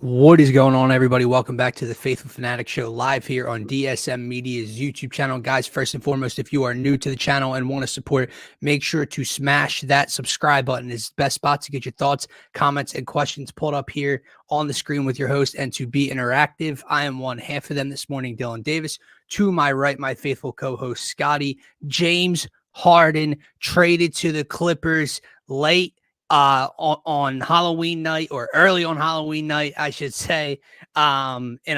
What is going on, everybody? Welcome back to the Faithful Fanatic Show live here on DSM-Media's YouTube channel. Guys, first and foremost, if you are new to the channel and want to support, make sure to smash that subscribe button. It's the best spot to get your thoughts, comments, and questions pulled up here on the screen with your host and to be interactive. I am one half of them this morning, Dylan Davis. To my right, my faithful co-host, Scotty. James Harden traded to the Clippers late on Halloween night, or early on Halloween night, I should say, in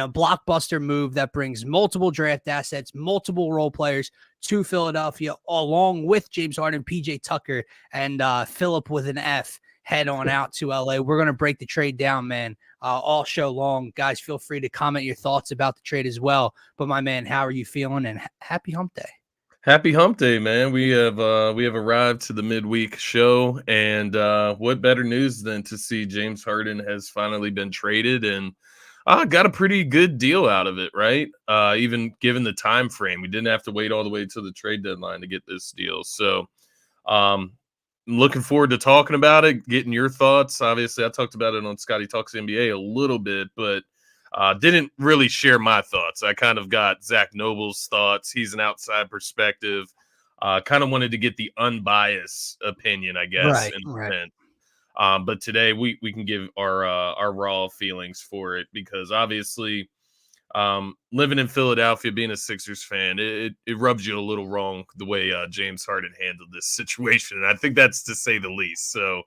a blockbuster move that brings multiple draft assets, multiple role players to Philadelphia, along with James Harden, PJ Tucker, and Philip with an F head on out to LA. We're going to break the trade down, man, all show long. Guys, feel free to comment your thoughts about the trade as well. But my man, how are you feeling? And happy hump day. Happy hump day, man. We have arrived to the midweek show, and what better news than to see James Harden has finally been traded and got a pretty good deal out of it, right? Even given the time frame. We didn't have to wait all the way till the trade deadline to get this deal. So I'm looking forward to talking about it, getting your thoughts. Obviously, I talked about it on Scotty Talks NBA a little bit, but didn't really share my thoughts. I kind of got Zach Noble's thoughts. He's an outside perspective. Kind of wanted to get the unbiased opinion, I guess, in a sense. But today we can give our raw feelings for it, because obviously living in Philadelphia, being a Sixers fan, it rubs you a little wrong the way James Harden handled this situation. And I think that's to say the least. So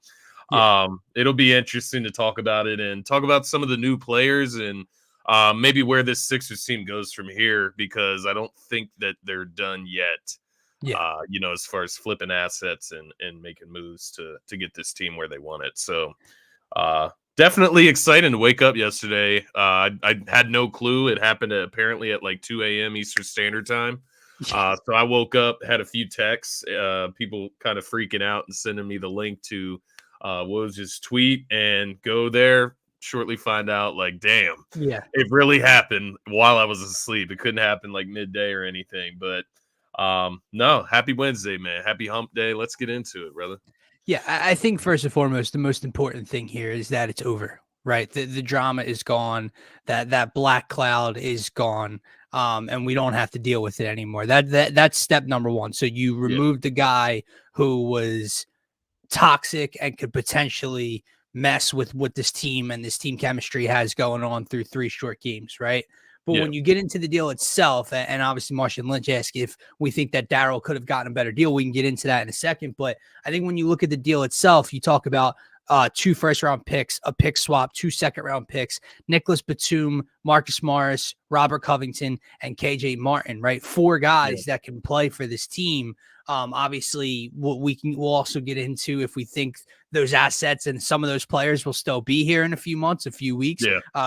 it'll be interesting to talk about it and talk about some of the new players and maybe where this Sixers team goes from here, because I don't think that they're done yet. As far as flipping assets and making moves to get this team where they want it. So definitely exciting to wake up yesterday. I had no clue. It happened apparently at like 2 a.m. Eastern Standard Time. So I woke up, had a few texts, people kind of freaking out and sending me the link to what was his tweet, and go there, shortly find out, like, damn, it really happened while I was asleep. It couldn't happen like midday or anything. But no, happy Wednesday, man. Happy hump day. Let's get into it, brother. Yeah, I think first and foremost, the most important thing here is that it's over, right? The drama is gone. That black cloud is gone. And we don't have to deal with it anymore. That's step number one. So you removed the guy who was toxic and could potentially mess with what this team and this team chemistry has going on through 3 short games, right? But when you get into the deal itself, and obviously Martian Lynch asked if we think that Daryl could have gotten a better deal. We can get into that in a second. But I think when you look at the deal itself, you talk about 2 first-round picks, a pick swap, 2 second-round picks, Nicholas Batum, Marcus Morris, Robert Covington, and KJ Martin, right? 4 guys that can play for this team. Obviously, we'll also get into if we think those assets and some of those players will still be here in a few months, a few weeks.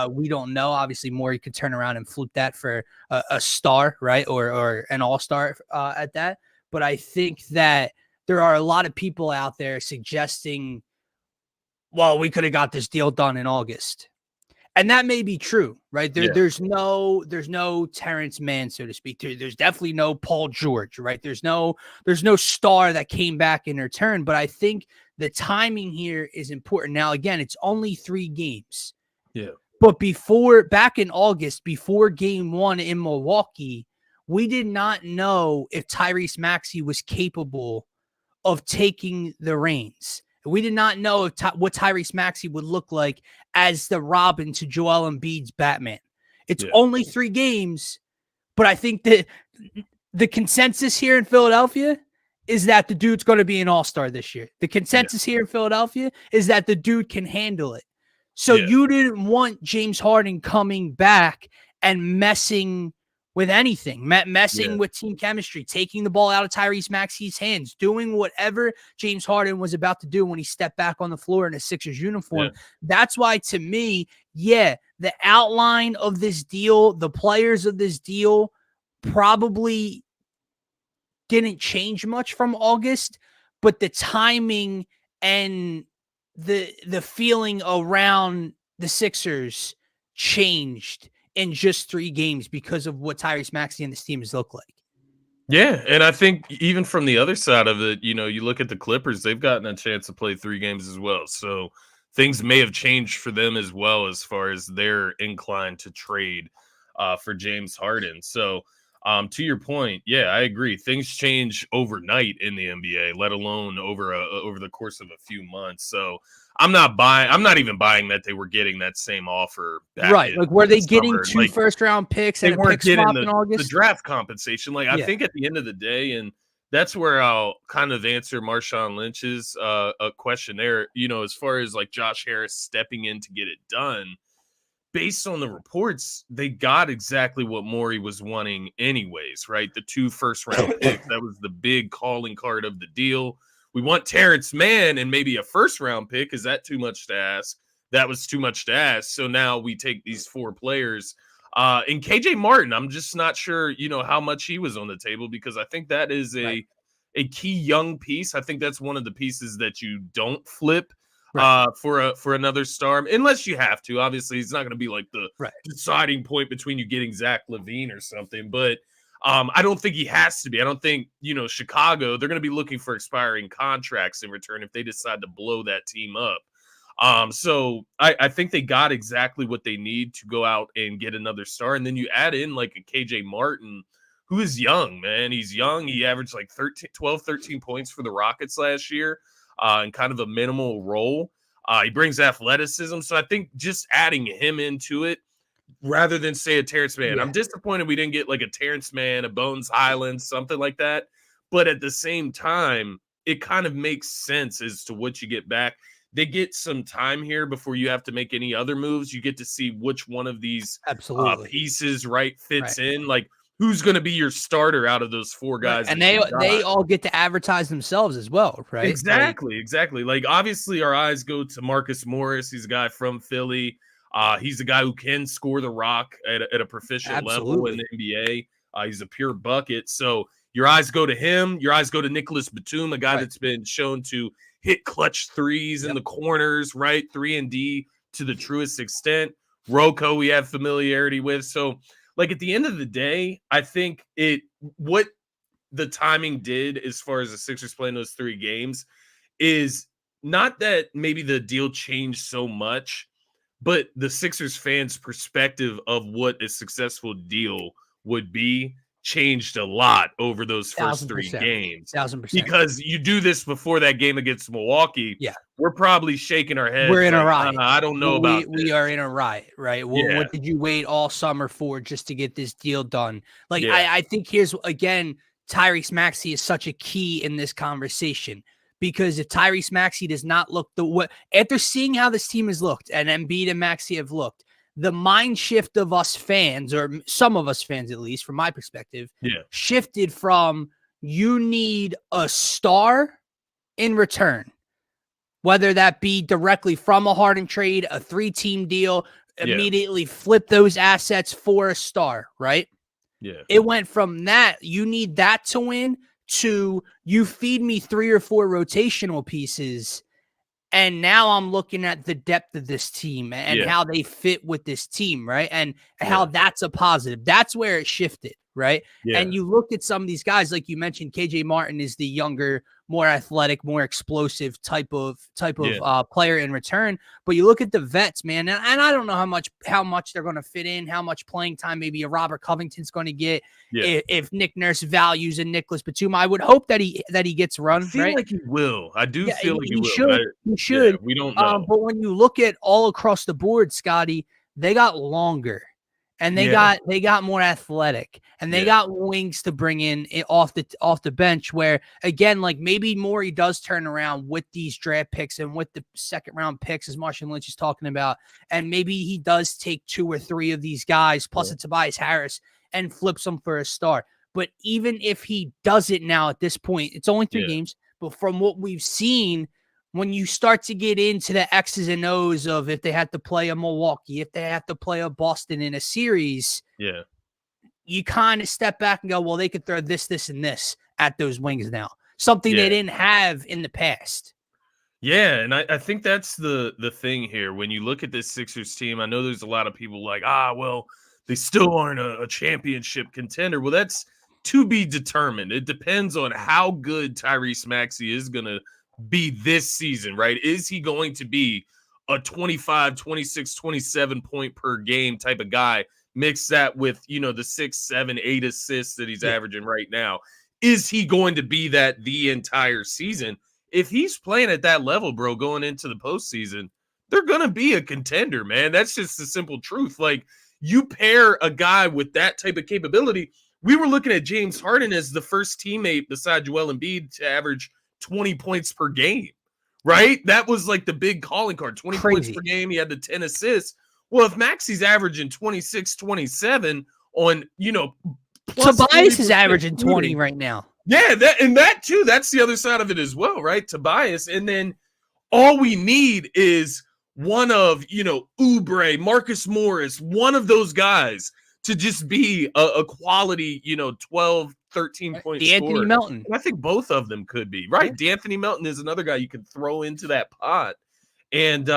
We don't know. Obviously, Morey could turn around and flip that for a star, right? Or an all-star at that. But I think that there are a lot of people out there suggesting, well, we could have got this deal done in August. And that may be true, right? There's no Terrence Mann, so to speak. There's definitely no Paul George, right? There's no star that came back in return. But I think the timing here is important. Now, again, it's only 3 games. But back in August, before game 1 in Milwaukee, we did not know if Tyrese Maxey was capable of taking the reins. We did not know what Tyrese Maxey would look like as the Robin to Joel Embiid's Batman. It's only 3 games, but I think that the consensus here in Philadelphia is that the dude's going to be an all-star this year. The consensus here in Philadelphia is that the dude can handle it. So you didn't want James Harden coming back and messing with anything, messing with team chemistry, taking the ball out of Tyrese Maxey's hands, doing whatever James Harden was about to do when he stepped back on the floor in a Sixers uniform. That's why, to me, the outline of this deal, the players of this deal probably didn't change much from August, but the timing and the feeling around the Sixers changed in just 3 games because of what Tyrese Maxey and this team has looked like. Yeah, and I think even from the other side of it, you look at the Clippers, they've gotten a chance to play 3 games as well. So things may have changed for them as well as far as their incline to trade for James Harden. So, to your point, yeah, I agree. Things change overnight in the NBA, let alone over the course of a few months. So I'm not even buying that they were getting that same offer back Right. in Like, were the they getting summer. 2 Like first-round picks they and a weren't pick getting swap in the August? draft compensation. Like I Yeah. think at the end of the day, and that's where I'll kind of answer Marshawn Lynch's a question there. You know, as far as like Josh Harris stepping in to get it done, based on the reports, they got exactly what Morey was wanting anyways, right? The 2 first-round picks. That was the big calling card of the deal. We want Terrence Mann and maybe a first-round pick. Is that too much to ask? That was too much to ask. So now we take these 4 players. And KJ Martin, I'm just not sure, how much he was on the table, because I think that is Right. a key young piece. I think that's one of the pieces that you don't flip Right. for another star, unless you have to. Obviously, he's not going to be like the Right. deciding point between you getting Zach LaVine or something. But I don't think he has to be. I don't think Chicago, they're going to be looking for expiring contracts in return if they decide to blow that team up. So I think they got exactly what they need to go out and get another star, and then you add in like a KJ Martin, who is young, man. He's young. He averaged like 13 points for the Rockets last year. In kind of a minimal role. He brings athleticism. So I think just adding him into it rather than say a Terrence Mann. Yeah. I'm disappointed we didn't get like a Terrence Mann, a Bones Highland, something like that. But at the same time, it kind of makes sense as to what you get back. They get some time here before you have to make any other moves. You get to see which one of these Absolutely. pieces fits Right. in. Like, who's going to be your starter out of those 4 Right. guys And that you they got? all get to advertise themselves as well, right? Like, Exactly. Like, obviously, our eyes go to Marcus Morris. He's a guy from Philly. He's a guy who can score the rock at a proficient level in absolutely. the NBA. He's a pure bucket. So your eyes go to him. Your eyes go to Nicholas Batum, a guy Right. that's been shown to hit clutch threes in Yep. the corners, right? 3 and D to the truest extent. Rocco, we have familiarity with. So, like, at the end of the day, I think what the timing did as far as the Sixers playing those 3 games is not that maybe the deal changed so much, but the Sixers fans' perspective of what a successful deal would be changed a lot over those first 3 1,000%. games. 1,000%. Because you do this before that game against Milwaukee, Yeah. we're probably shaking our We're heads in a like, riot. I don't know about We are this. in a riot, right? Yeah, What did you wait all summer for just to get this deal done? Like, yeah, I think here's again, Tyrese Maxey is such a key in this conversation, because if Tyrese Maxey does not look after seeing how this team has looked and Embiid and Maxey have looked, the mind shift of us fans, or some of us fans at least, from my perspective, yeah, shifted from you need a star in return, whether that be directly from a Harden trade, a 3-team deal, yeah, immediately flip those assets for a star, right? yeah, It went from that, you need that to win, to you feed me 3 or 4 rotational pieces. And now I'm looking at the depth of this team and yeah, how they fit with this team, right? And how yeah, that's a positive. That's where it shifted, right? yeah, And you look at some of these guys, like you mentioned, KJ Martin is the younger, more athletic, more explosive type of yeah, player in return. But you look at the vets, man, and I don't know how much they're going to fit in, how much playing time maybe a Robert Covington's going to get. yeah. If Nick Nurse values a Nicholas Batum, I would hope that he gets I run, feel right? like he will. I do Yeah, feel like he he will, but should. He yeah, should. we don't know. But when you look at all across the board, Scotty, they got longer, and Yeah, they got more athletic, and they yeah, got wings to bring in off the bench. Where again, like maybe Morey does turn around with these draft picks and with the 2nd-round picks, as Marshall Lynch is talking about, and maybe he does take 2 or 3 of these guys plus yeah, a Tobias Harris and flips them for a star. But even if he does it now at this point, it's only 3 yeah, games. But from what we've seen, when you start to get into the X's and O's of if they had to play a Milwaukee, if they have to play a Boston in a series, yeah, you kind of step back and go, well, they could throw this, and this at those wings now. Something yeah. they didn't have in the past. Yeah, and I think that's the thing here. When you look at this Sixers team, I know there's a lot of people like, well, they still aren't a championship contender. Well, that's to be determined. It depends on how good Tyrese Maxey is going to be this season, right? Is he going to be a 25, 26, 27 point per game type of guy, mix that with, the 6, 7, 8 assists that he's averaging right now. Is he going to be that the entire season? If he's playing at that level, bro, going into the postseason, they're going to be a contender, man. That's just the simple truth. Like, you pair a guy with that type of capability. We were looking at James Harden as the first teammate beside Joel Embiid to average 20 points per game, right? That was like the big calling card, 20 points per game. He had the 10 assists. Well, if Maxi's averaging 26, 27 on, Tobias is averaging 20 right now. Yeah, that too. That's the other side of it as well, right? Tobias. And then all we need is one of, Oubre, Marcus Morris, one of those guys to just be a quality, 12, 13 point D'Anthony Melton. And I think both of them could be, right? Yeah. D'Anthony Melton is another guy you can throw into that pot. And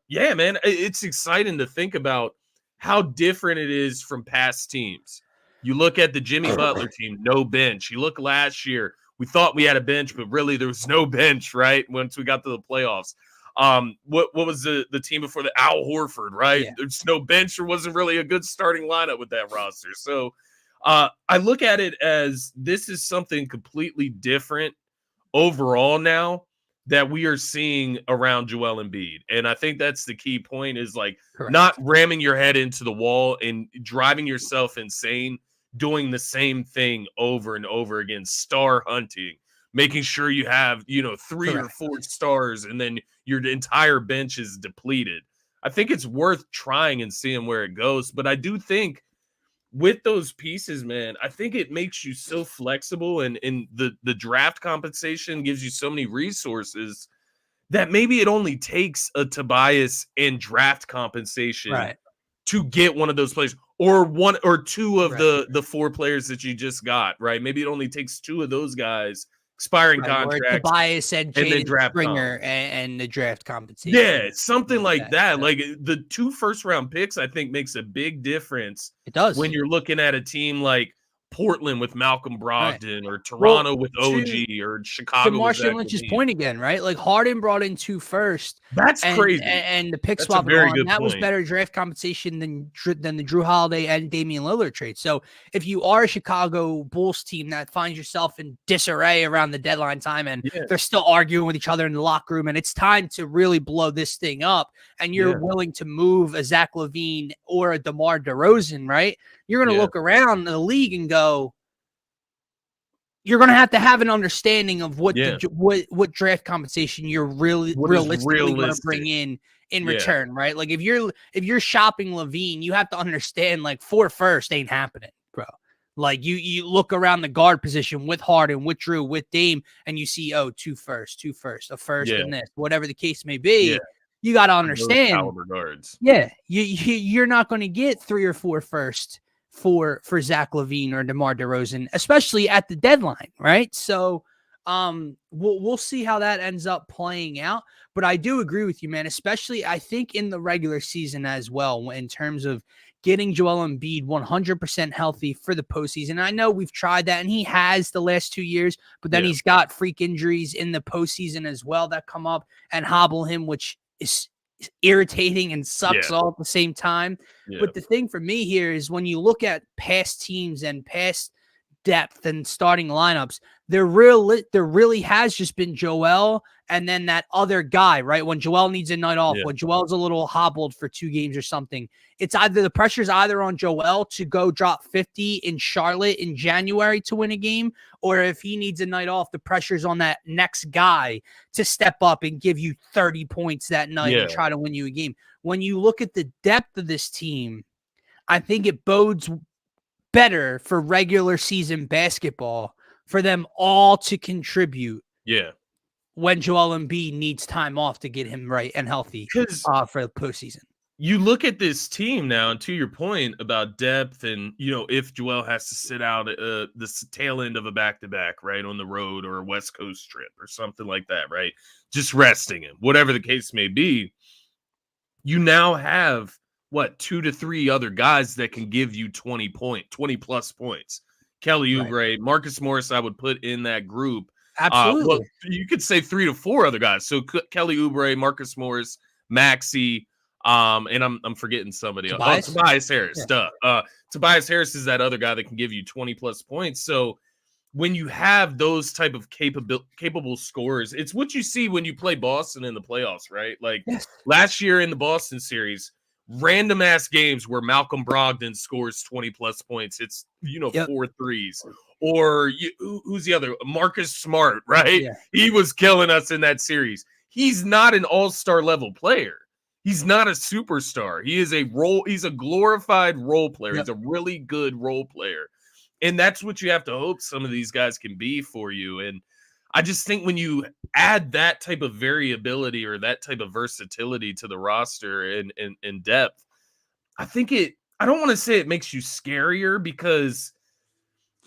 yeah, man, it's exciting to think about how different it is from past teams. You look at the Jimmy Butler team, no bench. You look last year, we thought we had a bench, but really there was no bench, right? Once we got to the playoffs. What was the team before the Al Horford, right? Yeah. There's no bench. There wasn't really a good starting lineup with that roster. So I look at it as this is something completely different overall now that we are seeing around Joel Embiid. And I think that's the key point is like not ramming your head into the wall and driving yourself insane, doing the same thing over and over again, star hunting, making sure you have, 3 or 4 stars and then your entire bench is depleted. I think it's worth trying and seeing where it goes. But I do think with those pieces, man, I think it makes you so flexible and the draft compensation gives you so many resources that maybe it only takes a Tobias and draft compensation to get one of those players or 1 or 2 of the 4 players that you just got, right? Maybe it only takes 2 of those guys expiring contracts. Tobias and Jaden Springer and the draft compensation. Yeah, something like that. Like the 2 first-round picks, I think, makes a big difference. It does. When you're looking at a team like Portland with Malcolm Brogdon or Toronto with OG or Chicago to Marshawn Lynch's point again, right? Like Harden brought in 2 first. That's crazy. And the pick swap that was better draft compensation than the Drew Holiday and Damian Lillard trade. So if you are a Chicago Bulls team that finds yourself in disarray around the deadline time and they're still arguing with each other in the locker room and it's time to really blow this thing up and you're willing to move a Zach LaVine or a DeMar DeRozan, right? You're going to look around the league and go, you're going to have an understanding of what what draft compensation you're realistically going to bring in return, right? Like if you're shopping LaVine, you have to understand like 4 first ain't happening, bro. Like you look around the guard position with Harden, with Drew, with Dame, and you see 2 first, a first, and this, whatever the case may be. Yeah. You got to understand. Caliber guards. Yeah, you're not going to get 3 or 4 first for Zach LaVine or DeMar DeRozan, especially at the deadline, right? So we'll see how that ends up playing out. But I do agree with you, man, especially I think in the regular season as well, in terms of getting Joel Embiid 100% healthy for the postseason. I know we've tried that, and he has the last 2 years, but then he's got freak injuries in the postseason as well that come up and hobble him, which is irritating and sucks all at the same time. But the thing for me here is when you look at past teams and past depth and starting lineups, there really has just been Joel and then that other guy, right? When Joel needs a night off, when Joel's a little hobbled for 2 games or something, it's either the pressure's either on Joel to go drop 50 in Charlotte in January to win a game, or if he needs a night off, the pressure's on that next guy to step up and give you 30 points that night and try to win you a game. When you look at the depth of this team, I think it bodes better for regular season basketball for them all to contribute. When Joel Embiid needs time off to get him right and healthy for the postseason. You look at this team now, and to your point about depth and, if Joel has to sit out the tail end of a back-to-back, right, on the road or a West Coast trip or something like that, right, just resting him, whatever the case may be, you now have, 2 to 3 other guys that can give you 20-plus points. Kelly Oubre, Marcus Morris, I would put in that group. Absolutely. You could say 3 to 4 other guys. So Kelly Oubre, Marcus Morris, Maxey, and I'm forgetting somebody else. Oh, Tobias? Tobias Harris. Yeah. Duh. Tobias Harris is that other guy that can give you 20 plus points. So when you have those type of capable scorers, it's what you see when you play Boston in the playoffs, right? Like Yes. last year in the Boston series, random ass games where Malcolm Brogdon scores 20 plus points. It's, Yep. 4 threes. Or who's the other? Marcus Smart, right? Yeah. He was killing us in that series. He's not an all-star level player. He's not a superstar. He's a glorified role player. Yep. He's a really good role player. And that's what you have to hope some of these guys can be for you. And I just think when you add that type of variability or that type of versatility to the roster and depth, I don't want to say it makes you scarier, because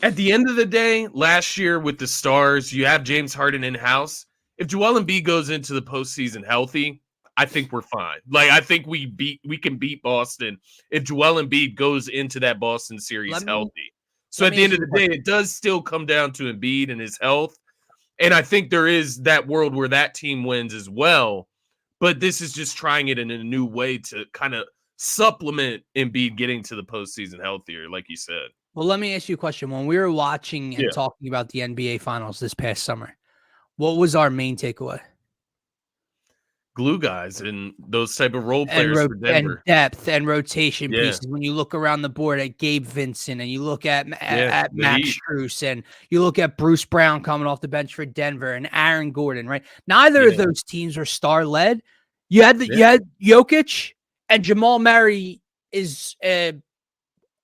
at the end of the day, last year with the Stars, you have James Harden in-house. If Joel Embiid goes into the postseason healthy, I think we're fine. Like, I think we can beat Boston if Joel Embiid goes into that Boston series healthy. So at the end of the day, it does still come down to Embiid and his health. And I think there is that world where that team wins as well. But this is just trying it in a new way to kind of supplement Embiid getting to the postseason healthier, like you said. Well, let me ask you a question. When we were watching and Yeah. talking about the NBA Finals this past summer, what was our main takeaway? Glue guys and those type of role players for And Denver. depth and rotation Yeah. pieces. When you look around the board at Gabe Vincent and you look at the Max Heat. Strus and you look at Bruce Brown coming off the bench for Denver and Aaron Gordon, right? Neither of those teams were star-led. You had Jokic, and Jamal Murray is an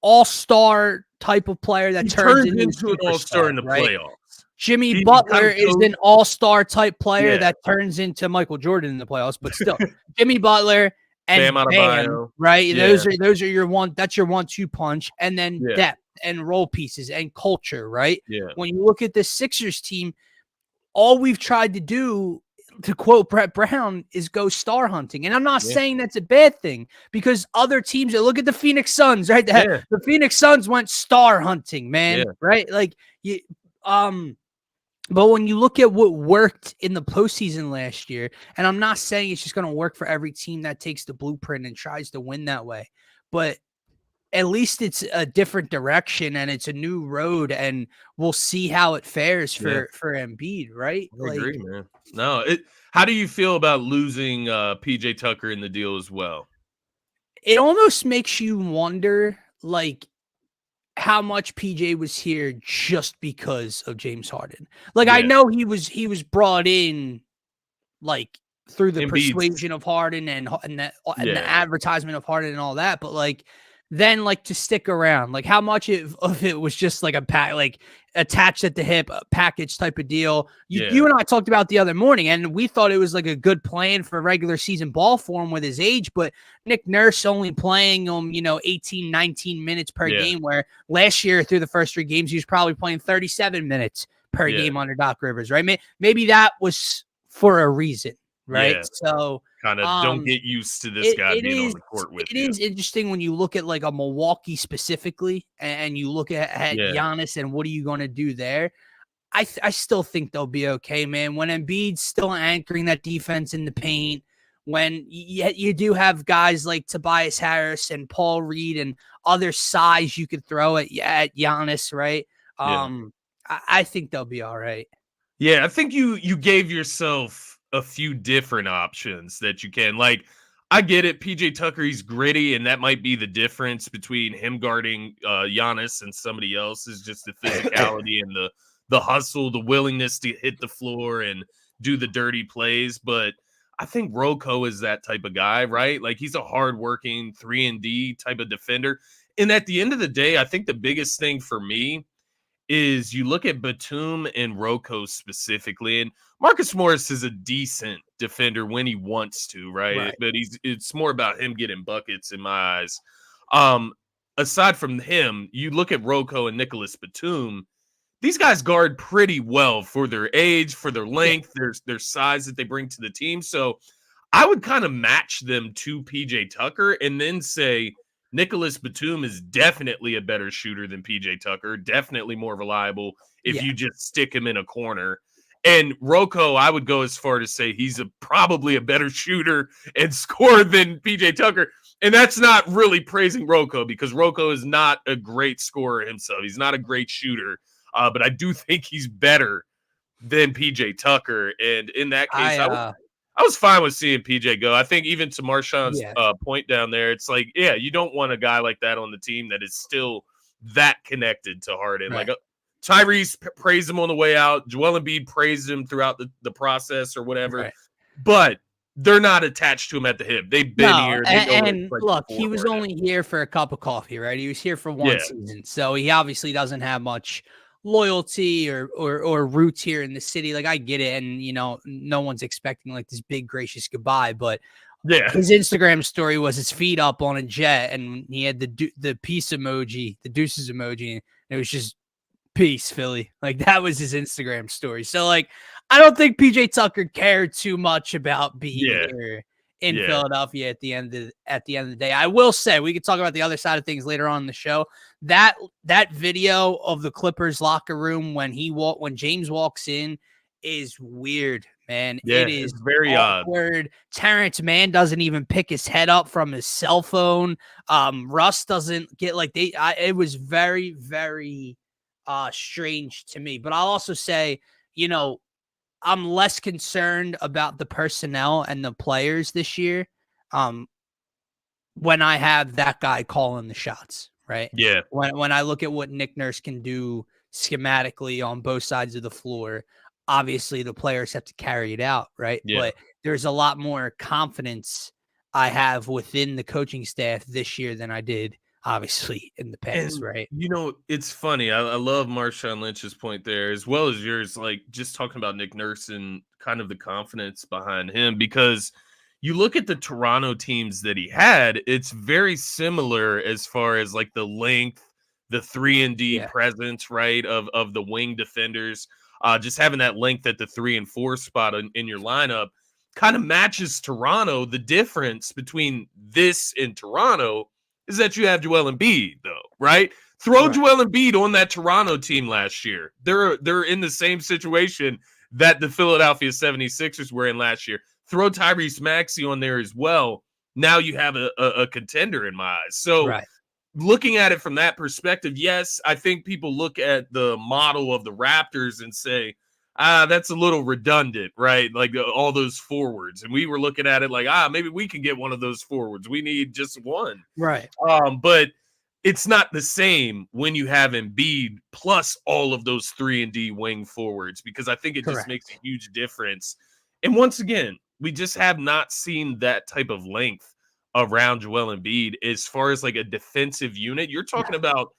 all-star type of player that turns into an all-star in the right? playoffs. Jimmy Butler is an all-star type player that turns into Michael Jordan in the playoffs, but still, Jimmy Butler and Bam, right? Yeah. Those are your that's your 1-2 punch, and then depth and role pieces and culture, right? Yeah. When you look at the Sixers team, all we've tried to do, to quote Brett Brown, is go star hunting. And I'm not saying that's a bad thing, because other teams, look at the Phoenix Suns, right? The Phoenix Suns went star hunting, man, right? Like but when you look at what worked in the postseason last year, and I'm not saying it's just going to work for every team that takes the blueprint and tries to win that way, but at least it's a different direction and it's a new road, and we'll see how it fares for Embiid, right? I agree, man. No, how do you feel about losing PJ Tucker in the deal as well? It almost makes you wonder, like, how much PJ was here just because of James Harden. Like, I know he was brought in, like, through the persuasion of Harden and the advertisement of Harden and all that, but like, then, like, to stick around, like, how much of it was just like a attached at the hip, a package type of deal. You and I talked about the other morning, and we thought it was like a good plan for regular season ball for him with his age, but Nick Nurse only playing him, 18, 19 minutes per game, where last year through the first 3 games, he was probably playing 37 minutes per game under Doc Rivers, right? Maybe that was for a reason. Right. So kind of don't get used to this guy being on the court with you. It is interesting when you look at like a Milwaukee specifically, and you look at Giannis and what are you going to do there? I still think they'll be okay, man. When Embiid's still anchoring that defense in the paint, when you do have guys like Tobias Harris and Paul Reed and other size you could throw at Giannis, right? I think they'll be all right. Yeah, I think you gave yourself a few different options that you can. Like, I get it, PJ Tucker, he's gritty, and that might be the difference between him guarding Giannis and somebody else, is just the physicality and the hustle, the willingness to hit the floor and do the dirty plays. But I think Rocco is that type of guy, right? Like, he's a hardworking 3-and-D type of defender. And at the end of the day, I think the biggest thing for me is you look at Batum and Rocco specifically, and Marcus Morris is a decent defender when he wants to, right? But it's more about him getting buckets in my eyes. Aside from him, you look at Rocco and Nicholas Batum. These guys guard pretty well for their age, for their length, their size that they bring to the team. So I would kind of match them to PJ Tucker and then say Nicholas Batum is definitely a better shooter than PJ Tucker, definitely more reliable if you just stick him in a corner. And Rocco, I would go as far to say he's probably a better shooter and scorer than PJ Tucker. And that's not really praising Rocco because Rocco is not a great scorer himself. He's not a great shooter, but I do think he's better than PJ Tucker. And in that case, I was fine with seeing PJ go. I think even to Marshawn's point down there, it's like, yeah, you don't want a guy like that on the team that is still that connected to Harden. Right. Like Tyrese praised him on the way out. Joel Embiid praised him throughout the process or whatever. Right. But they're not attached to him at the hip. They've been here. And look, he was only here for a cup of coffee, right? He was here for one season. So he obviously doesn't have much loyalty or roots here in the city. Like, I get it. And, you know, no one's expecting like this big gracious goodbye, but his Instagram story was his feet up on a jet and he had the peace emoji, the deuces emoji. And it was just peace, Philly. Like, that was his Instagram story. So, like, I don't think PJ Tucker cared too much about being here in Philadelphia at the end of the day. I will say, we could talk about the other side of things later on in the show. That video of the Clippers locker room when James walks in is weird, man. It is very awkward. Terrence Mann doesn't even pick his head up from his cell phone. Russ doesn't get it was very, very strange to me. But I'll also say, you know, I'm less concerned about the personnel and the players this year when I have that guy calling the shots, right? Yeah. When I look at what Nick Nurse can do schematically on both sides of the floor, obviously the players have to carry it out, right? Yeah. But there's a lot more confidence I have within the coaching staff this year than I did obviously in the past, right? You know, it's funny. I love Marshawn Lynch's point there as well as yours, like just talking about Nick Nurse and kind of the confidence behind him, because you look at the Toronto teams that he had, it's very similar as far as like the length, the 3-and-D presence, right, of the wing defenders, just having that length at the 3 and 4 spot in your lineup kind of matches Toronto. The difference between this and Toronto is that you have Joel Embiid, though, right? Throw Joel Embiid on that Toronto team last year. They're in the same situation that the Philadelphia 76ers were in last year. Throw Tyrese Maxey on there as well. Now you have a contender in my eyes. So looking at it from that perspective, yes, I think people look at the model of the Raptors and say, that's a little redundant, right? Like all those forwards. And we were looking at it like, maybe we can get one of those forwards. We need just one. Right. But it's not the same when you have Embiid plus all of those 3-and-D wing forwards, because I think it just makes a huge difference. And once again, we just have not seen that type of length around Joel Embiid as far as like a defensive unit. You're talking about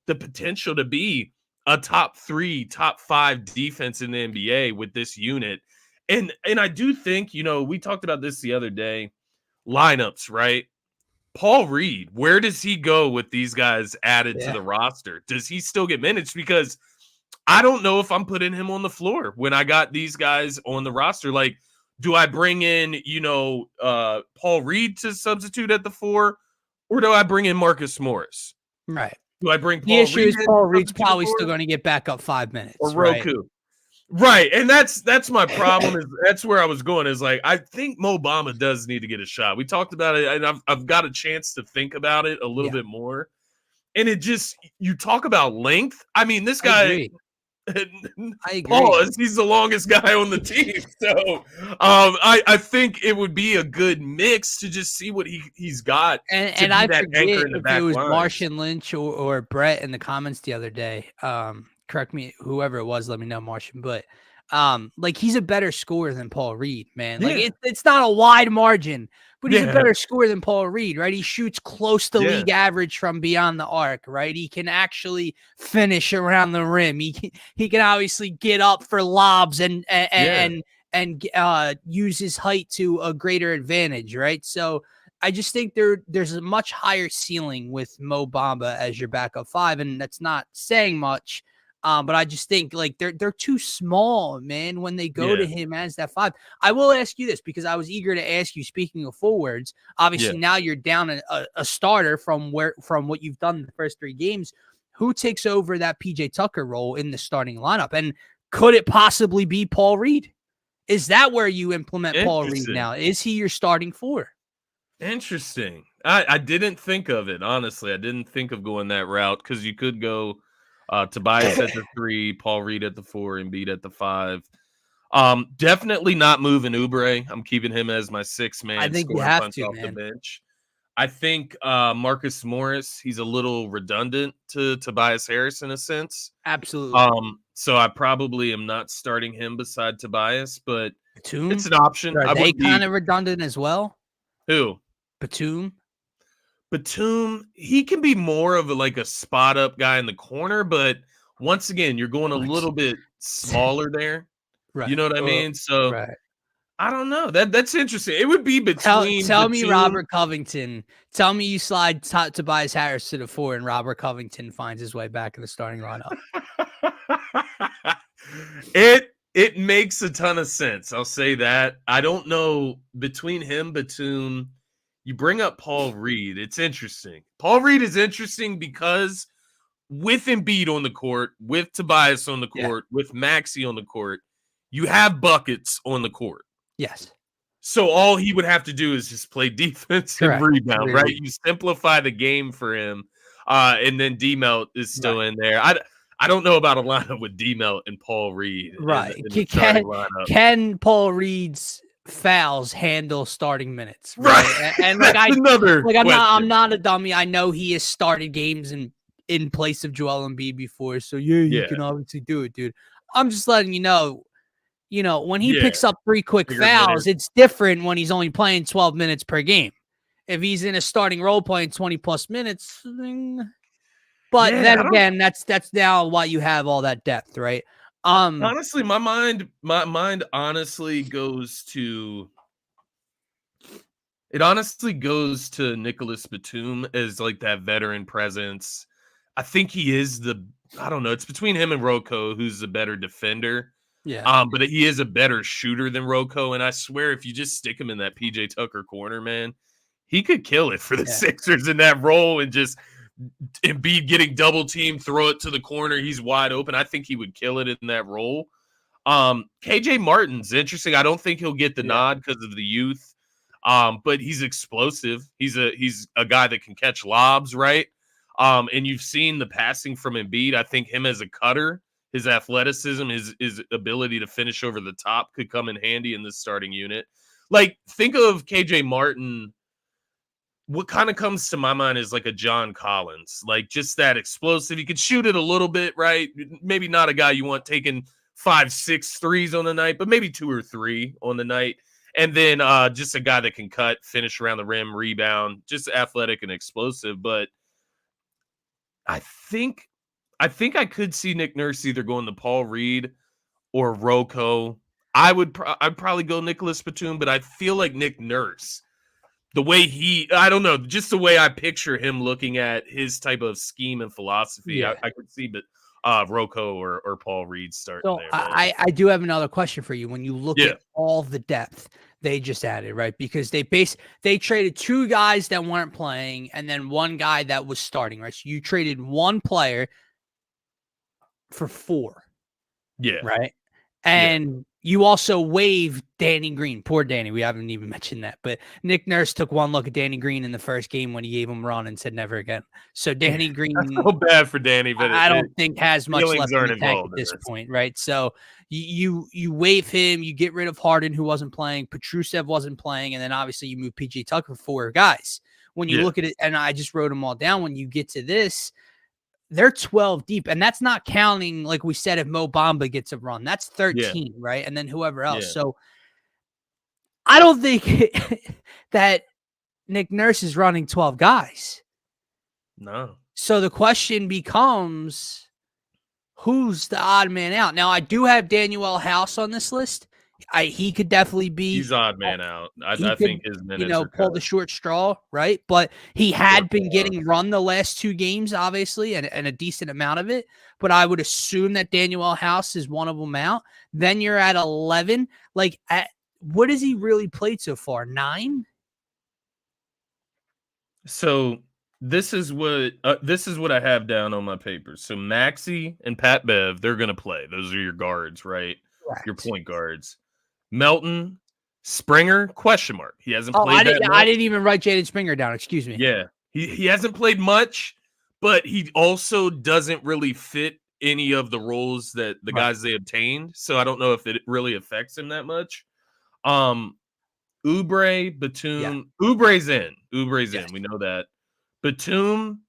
the potential to be a top 3, top 5 defense in the NBA with this unit. And I do think, you know, we talked about this the other day, lineups, right? Paul Reed, where does he go with these guys added to the roster? Does he still get minutes? Because I don't know if I'm putting him on the floor when I got these guys on the roster. Like, do I bring in, you know, Paul Reed to substitute at the 4, or do I bring in Marcus Morris? Right. Do I bring Paul The issue Reed is Paul Reed's probably still going to get back up 5 minutes. Or Roku. Right. And that's my problem. Is that's where I was going, is like, I think Mo Bamba does need to get a shot. We talked about it, and I've got a chance to think about it a little bit more. And it just, you talk about length. I mean, this guy, I agree. Paul, he's the longest guy on the team. So I think it would be a good mix to just see what he's got. And I forget if it was Marshawn Lynch or Brett in the comments the other day. Correct me, whoever it was, let me know, Martian. But like, he's a better scorer than Paul Reed, man. Like, it's not a wide margin, but he's a better scorer than Paul Reed, right? He shoots close to league average from beyond the arc, right? He can actually finish around the rim. He can obviously get up for lobs and use his height to a greater advantage, right? So I just think there's a much higher ceiling with Mo Bamba as your backup 5, and that's not saying much. But I just think like they're too small, man, when they go to him as that 5. I will ask you this, because I was eager to ask you, speaking of forwards, obviously now you're down a starter from what you've done in the first 3 games. Who takes over that PJ Tucker role in the starting lineup? And Could it possibly be Paul Reed? Is that where you implement Paul Reed Interesting. now? Is he your starting 4? Interesting. I didn't think of it, honestly. I didn't think of going that route because you could go Tobias at the 3, Paul Reed at the 4, Embiid at the 5. Definitely not moving Oubre. I'm keeping him as my 6th I man think you scoring have punch to, off the man. bench. I think Marcus Morris, he's a little redundant to Tobias Harris in a sense. Absolutely. So I probably am not starting him beside Tobias, but Batum? it's an option. Are I they wouldn't be kind of redundant as well? who? Batum? Batum, he can be more of a spot up guy in the corner, but once again, you're going a little bit smaller there. You Right. know what I mean? So Right. I don't know. That's interesting. It would be between Tell me Batum. Robert Covington. Tell me you slide Tobias Harris to the 4 and Robert Covington finds his way back in the starting lineup. It makes a ton of sense. I'll say that. I don't know between him, Batum. You bring up Paul Reed. It's interesting. Paul Reed is interesting because with Embiid on the court, with Tobias on the court, with Maxey on the court, you have buckets on the court. Yes. So all he would have to do is just play defense and rebound, right? You simplify the game for him. And then D-Melt is still in there. I don't know about a lineup with D-Melt and Paul Reed. Right. In the starting lineup. Can Paul Reed's fouls handle starting minutes? Right. And I'm not a dummy. I know he has started games in place of Joel Embiid before. So you can obviously do it, dude. I'm just letting you know, when he picks up 3 quick fouls, it's different when he's only playing 12 minutes per game. If he's in a starting role playing 20 plus minutes, but then again, that's now why you have all that depth, right? Honestly, my mind honestly goes to Nicholas Batum as that veteran presence. I think he is I don't know. It's between him and Rocco, who's the better defender. Yeah. But he is a better shooter than Rocco, and I swear if you just stick him in that PJ Tucker corner, man, he could kill it for the Sixers in that role and just Embiid getting double teamed, throw it to the corner, he's wide open. I think he would kill it in that role. KJ Martin's interesting. I don't think he'll get the nod because of the youth. But he's explosive. He's a guy that can catch lobs, right? And you've seen the passing from Embiid. I think him as a cutter, his athleticism, his ability to finish over the top could come in handy in this starting unit. Think of KJ Martin. What kind of comes to my mind is a John Collins, just that explosive. He could shoot it a little bit, right? Maybe not a guy you want taking 5-6 threes on the night, but maybe 2 or 3 on the night. And then just a guy that can cut, finish around the rim, rebound, just athletic and explosive. But I think I could see Nick Nurse either going to Paul Reed or Rocco. I'd probably go Nicholas Batum, but I feel like Nick Nurse, the way I don't know, just the way I picture him looking at his type of scheme and philosophy, I could see Rocco or Paul Reed starting there. I do have another question for you. When you look at all the depth they just added, right? Because they traded 2 guys that weren't playing and then 1 guy that was starting, right? So you traded 1 player for 4. Yeah. Right. And you also waived Danny Green. Poor Danny. We haven't even mentioned that. But Nick Nurse took 1 look at Danny Green in the first game when he gave him a run and said never again. So Danny Green, I feel bad for Danny, but I don't think has much left in the tank at this in point, right? So you waive him, you get rid of Harden, who wasn't playing, Petrusev wasn't playing, and then obviously you move PJ Tucker for 4 guys. When you look at it, and I just wrote them all down, when you get to this, they're 12 deep, and that's not counting, like we said, if Mo Bamba gets a run. That's 13, right? And then whoever else. Yeah. So I don't think that Nick Nurse is running 12 guys. No. So the question becomes, who's the odd man out? Now, I do have Daniel House on this list. He could definitely be. He's odd man out. I think his minutes are pull the short straw, right? But he had been getting run the last 2 games, obviously, and a decent amount of it. But I would assume that Daniel House is one of them out. Then you're at 11. What has he really played so far? 9? So This is what I have down on my papers. So Maxey and Pat Bev, they're gonna play. Those are your guards, right? Your Correct. point guards. Melton, Springer, question mark. He hasn't Oh, played that I much. didn't even write Jaden Springer down. Excuse me. Yeah. He hasn't played much, but he also doesn't really fit any of the roles that the Right. guys they obtained. So I don't know if it really affects him that much. Um Oubre, Yeah. Batum. Oubre's in. Oubre's Yes. in. We know that. Batum,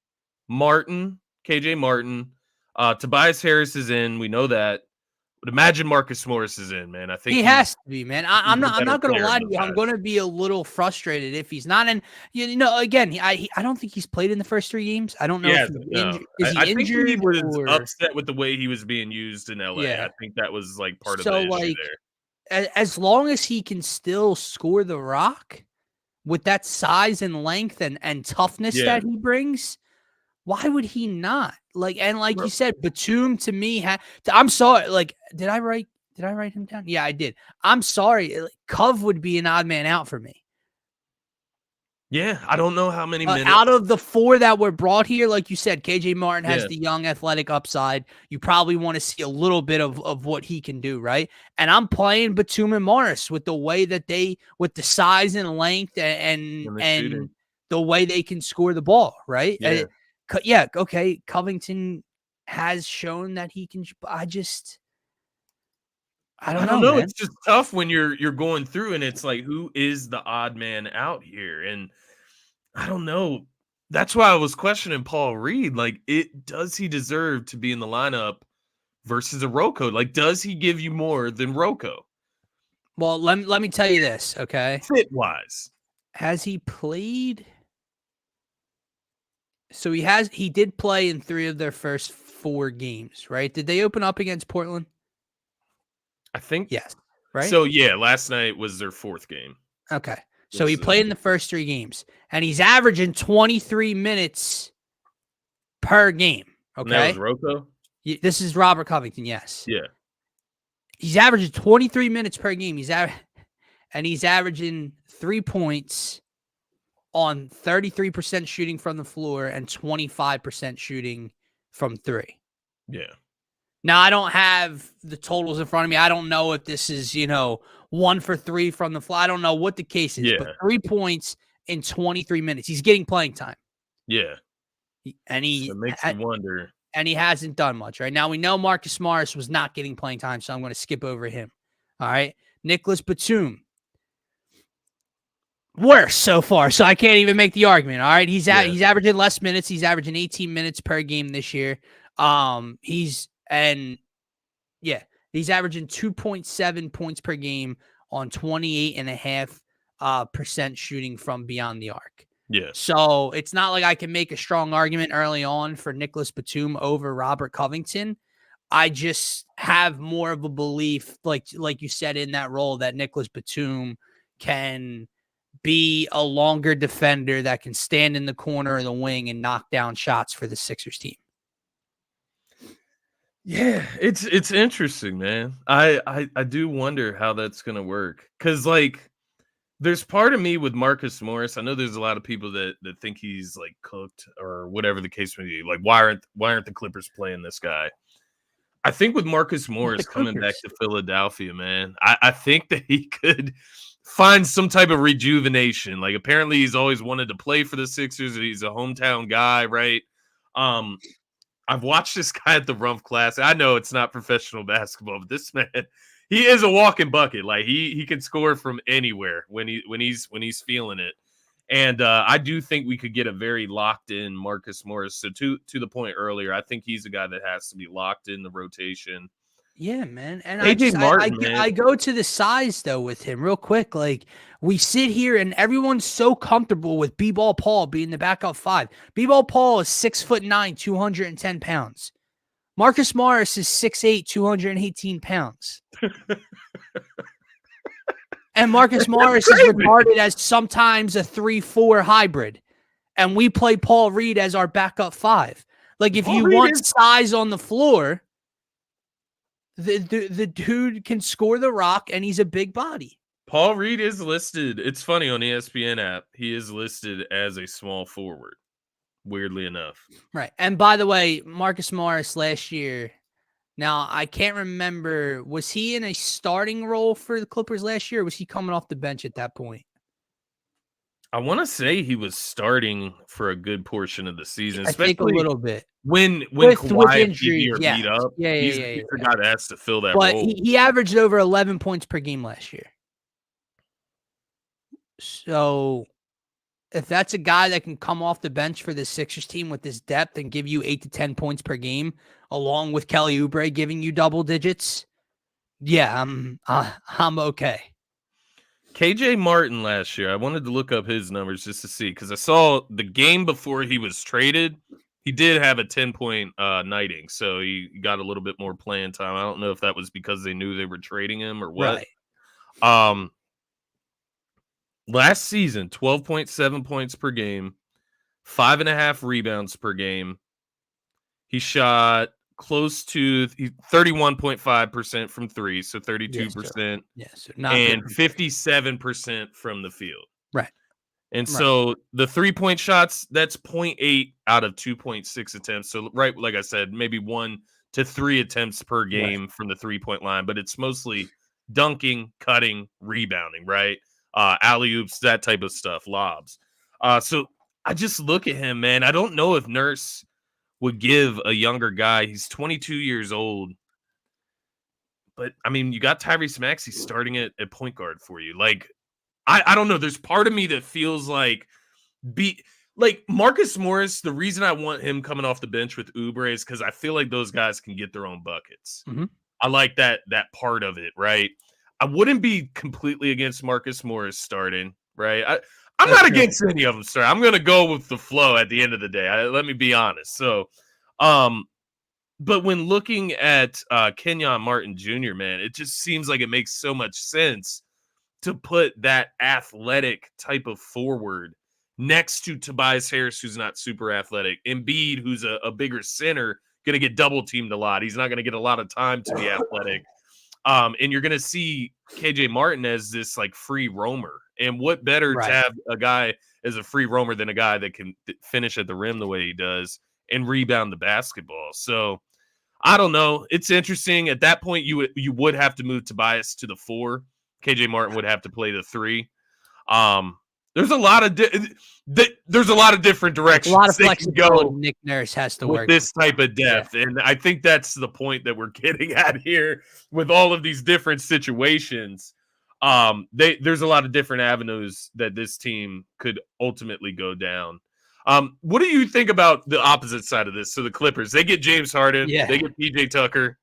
Martin, KJ Martin, Tobias Harris is in. We know that. But imagine Marcus Morris is in, man. I think He has to be, man. he's the I'm better not gonna player of lie to those you. I'm guys. gonna be a little frustrated if he's not. And again, I don't think he's played in the first 3 games. I don't know if Yeah, he's no. injured. Is I he think he injured was or upset with the way he was being used in LA. I yeah? think that was like part of the So issue like, there. as long as he can still score the rock with that size and length and toughness Yeah. that he brings, why would he not? Like you Bro. said, Batum to me, I'm sorry. Like, did I write him down? Yeah, I did. I'm sorry. Cove would be an odd man out for me. Yeah, I don't know how many Out minutes. of the 4 that were brought here, like you said, KJ Martin has Yeah. the young athletic upside. You probably want to see a little bit of what he can do, right? And I'm playing Batum and Morris with the way that with the size and length And the and shooting. the way they can score the ball, right? Yeah. Yeah, okay. Covington has shown that he can. I don't I don't know, know. man. It's just tough when you're going through and it's like, who is the odd man out here? And I don't know. That's why I was questioning Paul Reed. Like, does he deserve to be in the lineup versus a Rocco? Like, does he give you more than Rocco? Well, let me tell you this, okay? Fit wise. Has he played? So he did play in 3 of their first 4 games, right? Did they open up against Portland? I think Yes, right? so. Yeah, last night was their 4th game. Okay. So he Was played in the first 3 games and he's averaging 23 minutes per game, and that was okay? Rocco? This is Robert Covington, yes. Yeah. He's averaging 23 minutes per game. And he's averaging 3 points on 33% shooting from the floor and 25% shooting from 3. Yeah. Now, I don't have the totals in front of me. I don't know if this is, 1 for 3 from the floor. I don't know what the case is, but Yeah. 3 points in 23 minutes. He's getting playing time. Yeah. And So it makes you wonder. and he hasn't done much, right? Now, we know Marcus Morris was not getting playing time, so I'm going to skip over him. All right. Nicholas Batum. Worse so far, so I can't even make the argument. All right. He's averaging less minutes. He's averaging 18 minutes per game this year. He's averaging 2.7 points per game on 28.5% shooting from beyond the arc. Yeah. So it's not like I can make a strong argument early on for Nicholas Batum over Robert Covington. I just have more of a belief, like you said, in that role that Nicholas Batum can be a longer defender that can stand in the corner of the wing and knock down shots for the Sixers team. Yeah, it's interesting, man. I do wonder how that's gonna work. Cause like there's part of me with Marcus Morris. I know there's a lot of people that think he's like cooked or whatever the case may be. Like, why aren't the Clippers playing this guy? I think with Marcus Morris coming back to Philadelphia, man, I think that he could find some type of rejuvenation. Like, apparently he's always wanted to play for the Sixers. He's a hometown guy, right? I've watched this guy at the Rumpf Classic. I know it's not professional basketball, but this man, he is a walking bucket. Like, he can score from anywhere when he's feeling it. And I do think we could get a very locked in Marcus Morris. So to the point earlier, I think he's a guy that has to be locked in the rotation. Yeah, man. And AJ Martin, I go to the size though with him real quick. Like, we sit here and everyone's so comfortable with B-Ball Paul being the backup 5. B-Ball Paul is 6'9", 210 pounds. Marcus Morris is 6'8", 218 pounds. And Marcus Morris is regarded as sometimes a 3-4 hybrid. And we play Paul Reed as our backup 5. Like, if you want size on the floor, the dude can score the rock and he's a big body. Paul Reed is listed. It's funny on the ESPN app. He is listed as a small forward. weirdly enough. Right. And by the way, Marcus Morris last year, now I can't remember, was he in a starting role for the Clippers last year, or was he coming off the bench at that point? I want to say he was starting for a good portion of the season, I think a especially little bit. when With Kawhi and PG injuries, are yeah. beat up. Yeah. He's the guy that has to fill that But role. he averaged over 11 points per game last year. So if that's a guy that can come off the bench for the Sixers team with this depth and give you 8 to 10 points per game, along with Kelly Oubre giving you double digits, yeah, I'm okay. KJ Martin last year, I wanted to look up his numbers just to see, because I saw the game before he was traded. He did have a 10-point nighting, so he got a little bit more playing time. I don't know if that was because they knew they were trading him or what. Right. Last season, 12.7 points per game, 5.5 rebounds per game. He shot close to 31.5% from three, so 32%. Yes, not and good. 57% from the field. Right. And so the 3-point shots, that's 0.8 out of 2.6 attempts. So, right, like I said, maybe 1 to 3 attempts per game from the 3-point line, but it's mostly dunking, cutting, rebounding, right? Alley-oops, that type of stuff, lobs. So I just look at him, man. I don't know if Nurse would give a younger guy, he's 22 years old, but I mean, you got Tyrese Maxey starting at point guard for you. Like, I don't know. There's part of me that feels like Marcus Morris. The reason I want him coming off the bench with Oubre is because I feel like those guys can get their own buckets. Mm-hmm. I like that part of it, right? I wouldn't be completely against Marcus Morris starting, right? I'm not against any of them starting. I'm going to go with the flow at the end of the day. Let me be honest. So, but when looking at Kenyon Martin Jr., man, it just seems like it makes so much sense to put that athletic type of forward next to Tobias Harris, who's not super athletic, Embiid, who's a bigger center, going to get double teamed a lot. He's not going to get a lot of time to be athletic. And you're going to see KJ Martin as this like free roamer. And what better to have a guy as a free roamer than a guy that can finish at the rim the way he does and rebound the basketball. So I don't know. It's interesting. At that point, you would have to move Tobias to the 4. KJ Martin would have to play the 3. There's a lot of different directions. A lot of flexibility Nick Nurse has to work with this type of depth, and I think that's the point that we're getting at here with all of these different situations. There's a lot of different avenues that this team could ultimately go down. What do you think about the opposite side of this? So the Clippers, they get James Harden, they get PJ Tucker.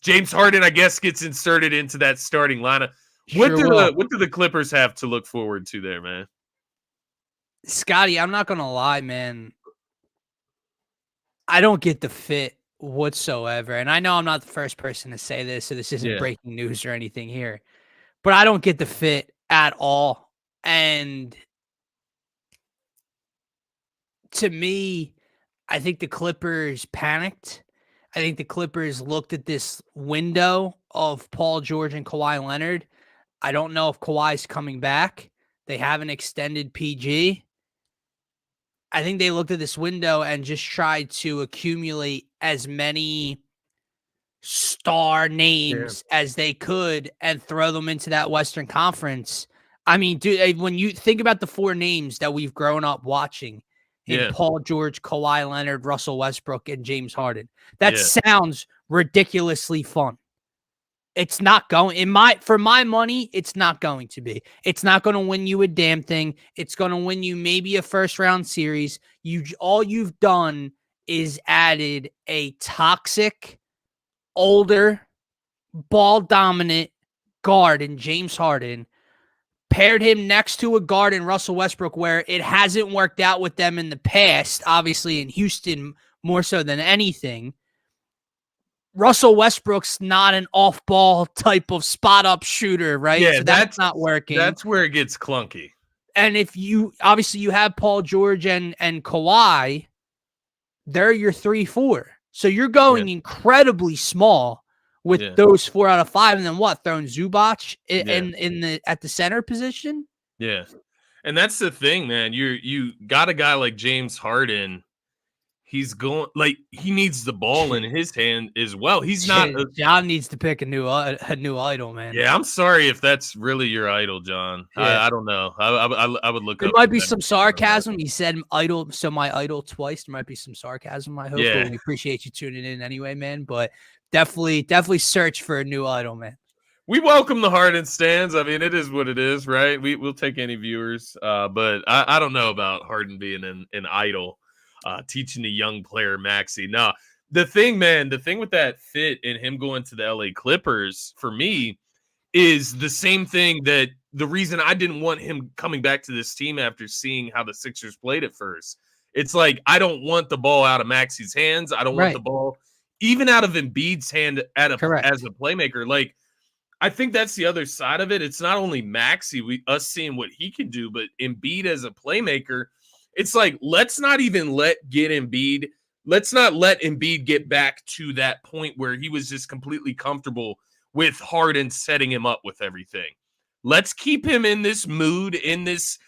James Harden, I guess, gets inserted into that starting lineup. What do the Clippers have to look forward to there, man? Scotty, I'm not gonna lie, man. I don't get the fit whatsoever. And I know I'm not the first person to say this, so this isn't breaking news or anything here. But I don't get the fit at all. And to me, I think the Clippers panicked. I think the Clippers looked at this window of Paul George and Kawhi Leonard. I don't know if Kawhi's coming back. They haven't extended PG. I think they looked at this window and just tried to accumulate as many star names as they could and throw them into that Western Conference. I mean, dude, when you think about the 4 names that we've grown up watching in Paul George, Kawhi Leonard, Russell Westbrook, and James Harden, that sounds ridiculously fun. It's not going for my money. It's not going to be. It's not going to win you a damn thing. It's going to win you maybe a first round series. All you've done is added a toxic, older, ball dominant guard in James Harden, paired him next to a guard in Russell Westbrook, where it hasn't worked out with them in the past, obviously in Houston more so than anything. Russell Westbrook's not an off-ball type of spot-up shooter, right? Yeah, so that's not working. That's where it gets clunky. And if you have Paul George and Kawhi, they're your 3-4. So you're going incredibly small with those 4 out of 5, and then throwing Zubac at the center position? Yeah. And that's the thing, man. You got a guy like James Harden. He's going like he needs the ball in his hand as well. He's not. John needs to pick a new idol, man. Yeah, I'm sorry if that's really your idol, John. Yeah. I don't know. I would look. There up might be some sarcasm. He said idol, so my idol twice. There might be some sarcasm. I hope. Yeah. But we appreciate you tuning in anyway, man. But definitely search for a new idol, man. We welcome the Harden stands. I mean, it is what it is, right? We'll take any viewers. But I don't know about Harden being an idol, teaching a young player Maxey. No, the thing with that fit and him going to the LA Clippers for me is the same thing that the reason I didn't want him coming back to this team after seeing how the Sixers played at first. It's like, I don't want the ball out of Maxey's hands. I don't want the ball even out of Embiid's hand as a playmaker. Like, I think that's the other side of it. It's not only Maxey, us seeing what he can do, but Embiid as a playmaker. It's like, let's not let Embiid get back to that point where he was just completely comfortable with Harden setting him up with everything. Let's keep him in this mood, in this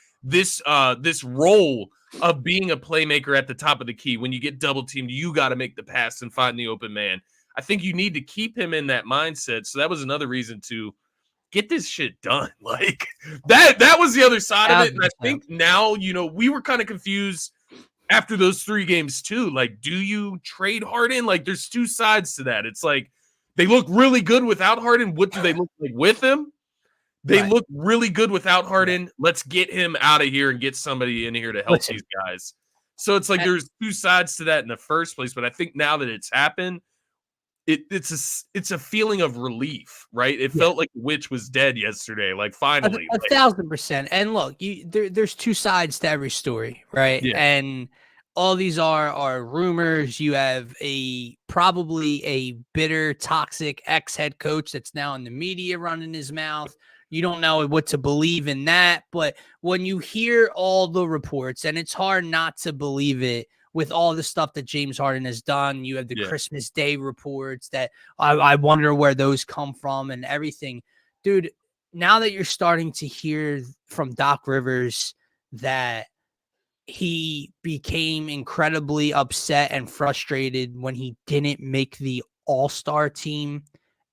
role of being a playmaker at the top of the key. When you get double teamed, you got to make the pass and find the open man. I think you need to keep him in that mindset. So that was another reason to get this shit done. Like that was the other side of it. And I think now, we were kind of confused after those 3 games too. Like, do you trade Harden? Like, there's 2 sides to that. It's like, they look really good without Harden. What do they look like with him? They look really good without Harden. Let's get him out of here and get somebody in here to help these guys. So it's like there's 2 sides to that in the first place. But I think now that it's happened, it's a feeling of relief, right? It felt like the witch was dead yesterday. Like, finally, 1,000%. And look, there's 2 sides to every story, right? Yeah. And all these are rumors. You have probably a bitter, toxic ex-head coach that's now in the media running his mouth. You don't know what to believe in that. But when you hear all the reports, and it's hard not to believe it with all the stuff that James Harden has done, you have the Christmas Day reports that I wonder where those come from and everything. Dude, now that you're starting to hear from Doc Rivers that he became incredibly upset and frustrated when he didn't make the All-Star team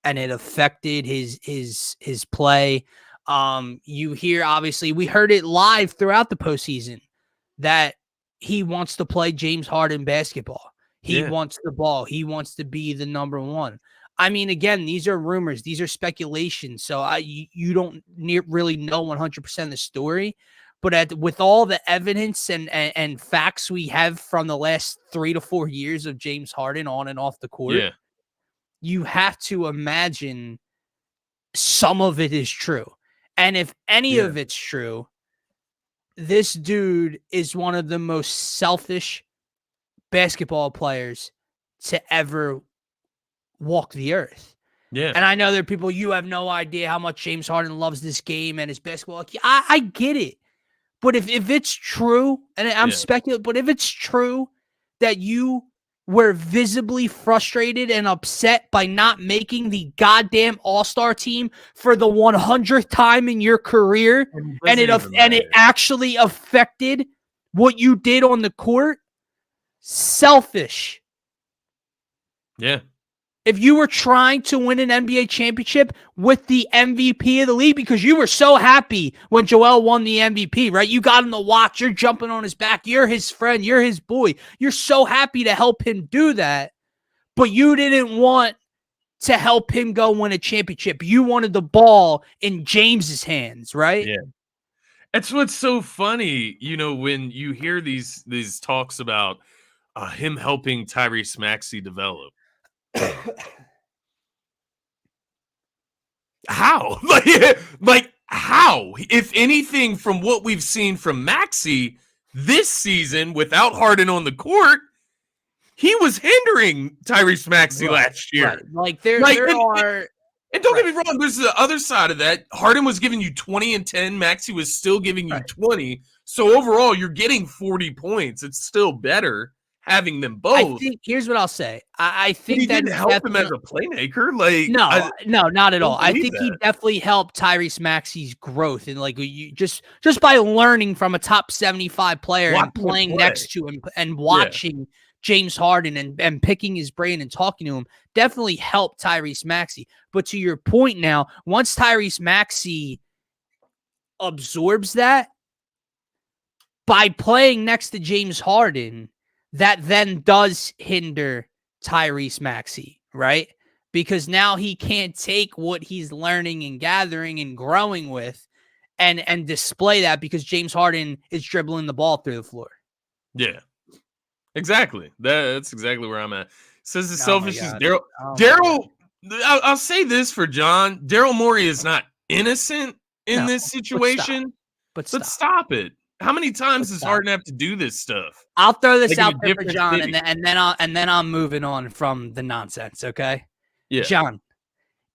and it affected his play. You hear, obviously, we heard it live throughout the postseason that he wants to play James Harden basketball. He wants the ball. He wants to be the number 1. I mean, again, these are rumors. These are speculations. So you don't really know 100% of the story. But with all the evidence and facts we have from the last 3 to 4 years of James Harden on and off the court, you have to imagine some of it is true. And if any of it's true, this dude is one of the most selfish basketball players to ever walk the earth. Yeah. And I know there are people, you have no idea how much James Harden loves this game and his basketball. I get it. But if it's true, and I'm speculating, but if it's true that you were visibly frustrated and upset by not making the goddamn All-Star team for the 100th time in your career, and it actually affected what you did on the court, selfish. Yeah. If you were trying to win an NBA championship with the MVP of the league, because you were so happy when Joel won the MVP, right? You got him to watch. You're jumping on his back. You're his friend. You're his boy. You're so happy to help him do that. But you didn't want to help him go win a championship. You wanted the ball in James's hands, right? Yeah. That's what's so funny, when you hear these talks about him helping Tyrese Maxey develop. How? Like how? If anything, from what we've seen from Maxey this season without Harden on the court, he was hindering Tyrese Maxey last year. Right. Like there are. And don't get me wrong, there's the other side of that. Harden was giving you 20 and 10. Maxey was still giving you 20. So overall, you're getting 40 points. It's still better. having them I both. think here's what I'll say. I But think he that didn't help him as a playmaker. Like, no, not at all. don't I believe think he that. definitely helped Tyrese Maxey's growth, and like you just by learning from a top 75 player and Watching him playing play. next to him and watching James Harden and picking his brain and talking to him definitely helped Tyrese Maxey. But to your point now, once Tyrese Maxey absorbs that by playing next to James Harden, that then does hinder Tyrese Maxey, right? Because now he can't take what he's learning and gathering and growing with and display that because James Harden is dribbling the ball through the floor. Yeah. Exactly. That's exactly where I'm at. Says the Oh my selfish is God. Daryl. Oh my Daryl, I'll say this for John. Daryl Morey is not innocent in No, this situation, But but stop. stop it. How many times does stop. Harden have to do this stuff? I'll throw this Like in a out there for different John, city. and then I'm moving on from the nonsense. Okay, Yeah. John.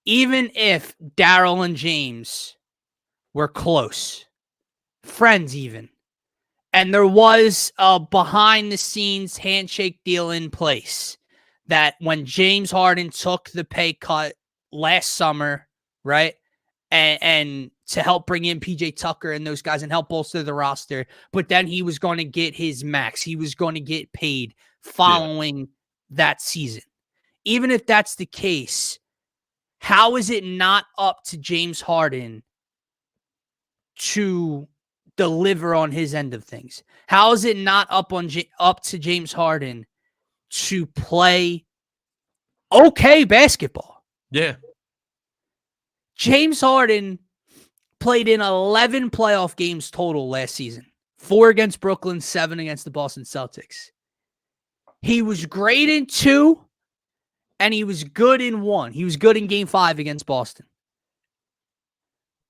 Even if Daryl and James were close, friends even, and there was a behind-the-scenes handshake deal in place that when James Harden took the pay cut last summer, right, and to help bring in PJ Tucker and those guys and help bolster the roster, but then he was going to get his max. He was going to get paid following that season. Even if that's the case, how is it not up to James Harden to deliver on his end of things? How is it not up to James Harden to play okay basketball? Yeah. James Harden played in 11 playoff games total last season. 4 against Brooklyn, 7 against the Boston Celtics. He was great in 2, and he was good in 1. He was good in Game 5 against Boston.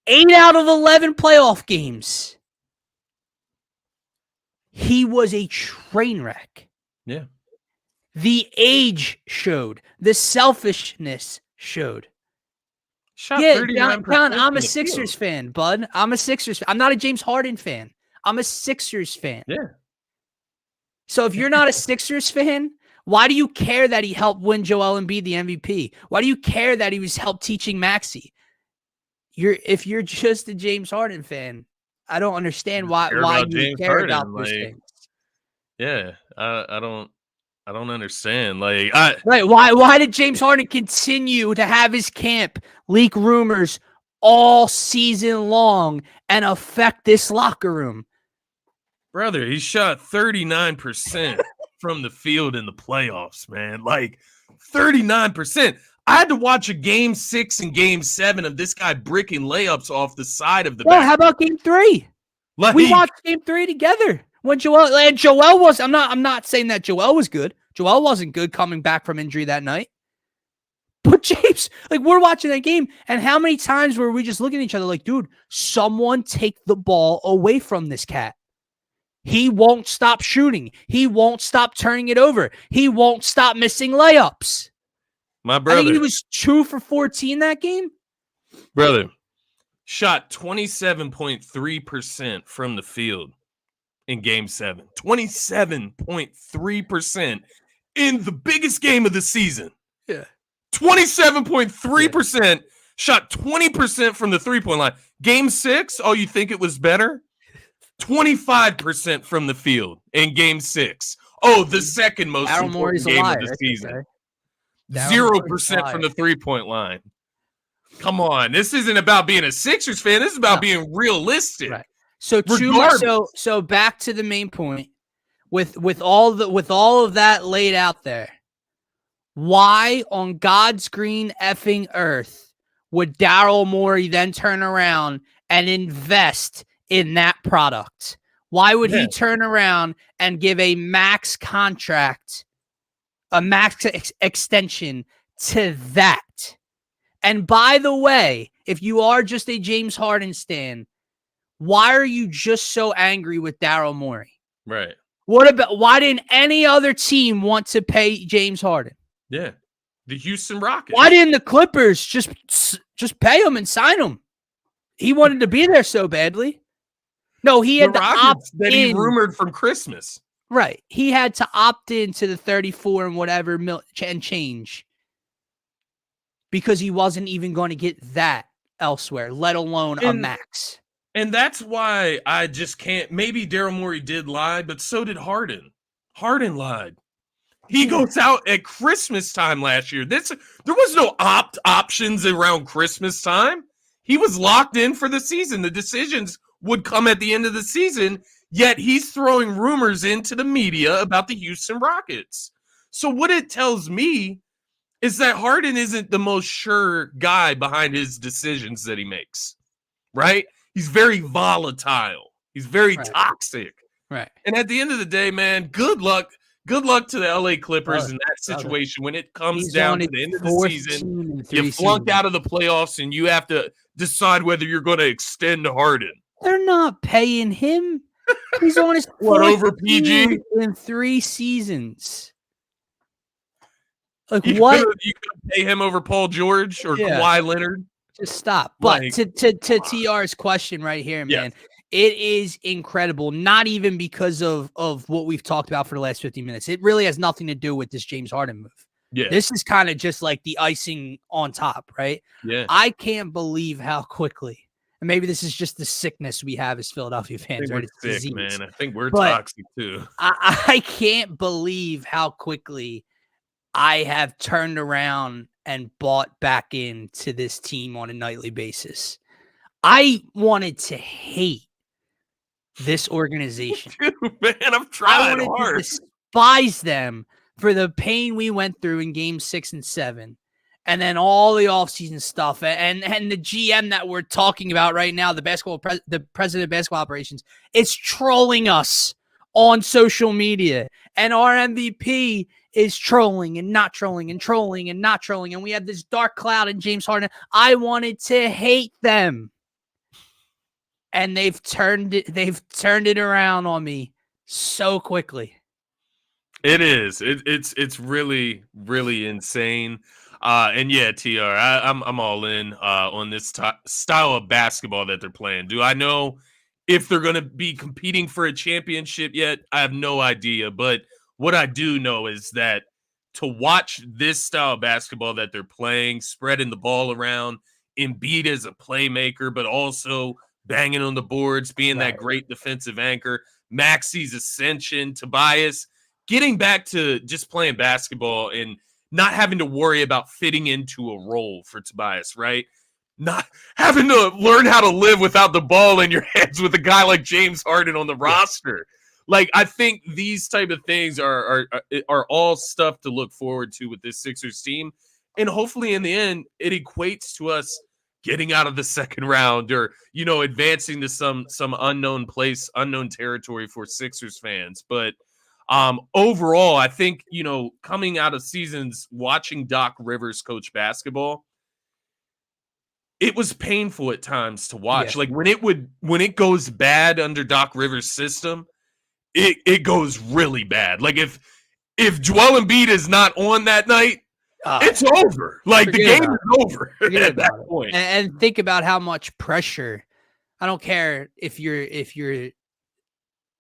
8 out of 11 playoff games, he was a train wreck. Yeah. The age showed. The selfishness showed. Shot Yeah, 39% John, I'm from a the Sixers field. fan, bud. I'm a Sixers fan. I'm not a James Harden fan. I'm a Sixers fan. Yeah. So if you're not a Sixers fan, why do you care that he helped win Joel Embiid the MVP? Why do you care that he was helped teaching Maxey? If you're just a James Harden fan, I don't understand why you care about those things. Yeah, I don't understand. Like, Right? Why did James Harden continue to have his camp leak rumors all season long and affect this locker room? brother, he shot 39% from the field in the playoffs, man. Like 39%. I had to watch a game 6 and game 7 of this guy bricking layups off the side of the Well, back. how about game 3? Like, We watched game 3 together. When Joel was, I'm not saying that Joel was good. Joel wasn't good coming back from injury that night. But James, like, we're watching that game, and how many times were we just looking at each other like, dude, someone take the ball away from this cat. He won't stop shooting. He won't stop turning it over. He won't stop missing layups. my brother, I think he was 2 for 14 that game. brother, shot 27.3% from the field in game 7. 27.3% in the biggest game of the season. Yeah. 27.3%, shot 20% from the three-point line. Game 6, oh, you think it was better? 25% from the field in game 6. Oh, the second most important game of the season. 0% from the three-point line. Come on. This isn't about being a Sixers fan. This is about being realistic. Right. So back to the main point. With all of that laid out there, why on God's green effing earth would Daryl Morey then turn around and invest in that product? Why would he turn around and give a max contract, a max extension to that? And by the way, if you are just a James Harden stan, why are you just so angry with Daryl Morey? Right. Why didn't any other team want to pay James Harden? Yeah. The Houston Rockets. Why didn't the Clippers just pay him and sign him? He wanted to be there so badly. No, he had the to Rockets opt that in. he rumored from Christmas. Right. He had to opt into the 34 and whatever and change because he wasn't even going to get that elsewhere, let alone a max. And that's why I just can't. Maybe Daryl Morey did lie, but so did Harden. Harden lied. He goes out at Christmas time last year. There was no options around Christmas time. He was locked in for the season. The decisions would come at the end of the season, yet he's throwing rumors into the media about the Houston Rockets. So what it tells me is that Harden isn't the most sure guy behind his decisions that he makes, right? He's very volatile. He's very toxic. Right. And at the end of the day, man, good luck. Good luck to the LA Clippers in that situation when it comes down to the end of the season. You flunk out of the playoffs and you have to decide whether you're going to extend Harden. They're not paying him. He's on his what over PG in 3 seasons. Like you what? You could pay him over Paul George or Kawhi Leonard. Just stop. But like, to TR's question right here, man. It is incredible, not even because of what we've talked about for the last 15 minutes. It really has nothing to do with this James Harden move. Yeah. This is kind of just like the icing on top, right? Yeah. I can't believe how quickly, and maybe this is just the sickness we have as Philadelphia fans, right? We're sick, man. I think we're toxic too. I can't believe how quickly I have turned around and bought back into this team on a nightly basis. I wanted to hate this organization. Dude, man, I'm trying hard. To despise them for the pain we went through in games 6 and 7. And then all the offseason stuff and the GM that we're talking about right now, the president of basketball operations, is trolling us on social media. And our MVP is trolling and not trolling and trolling and not trolling. And we had this dark cloud in James Harden. I wanted to hate them. And they've turned it around on me so quickly. It is. It's really, really insane. And yeah, TR, I'm all in on this style of basketball that they're playing. Do I know if they're going to be competing for a championship yet? I have no idea. But what I do know is that to watch this style of basketball that they're playing, spreading the ball around, Embiid as a playmaker, but also banging on the boards, being that great defensive anchor, Maxi's ascension, Tobias, getting back to just playing basketball and not having to worry about fitting into a role for Tobias, right? Not having to learn how to live without the ball in your hands with a guy like James Harden on the roster. Like, I think these type of things are all stuff to look forward to with this Sixers team. And hopefully in the end, it equates to us getting out of the second round or, advancing to some unknown place, unknown territory for Sixers fans. But overall, I think, coming out of seasons, watching Doc Rivers coach basketball, it was painful at times to watch. Yeah. Like when it goes bad under Doc Rivers' system, it goes really bad. Like if Joel Embiid is not on that night, it's over. Like the game is over at that point. And think about how much pressure. I don't care if you're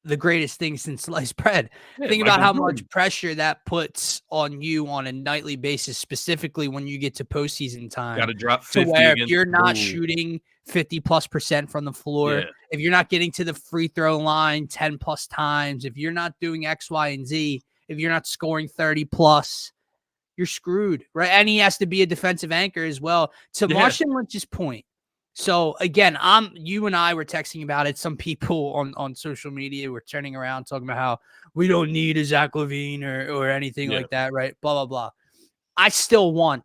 the greatest thing since sliced bread. Think about how much pressure that puts on you on a nightly basis, specifically when you get to postseason time. Got to drop 50 where if you're not shooting 50+% from the floor, if you're not getting to the free throw line 10+ times, if you're not doing X, Y, and Z, if you're not scoring 30+, you're screwed, right? And he has to be a defensive anchor as well. To Marshawn Lynch's point. So again, you and I were texting about it. Some people on social media were turning around talking about how we don't need a Zach LaVine or anything like that, right? Blah, blah, blah. I still want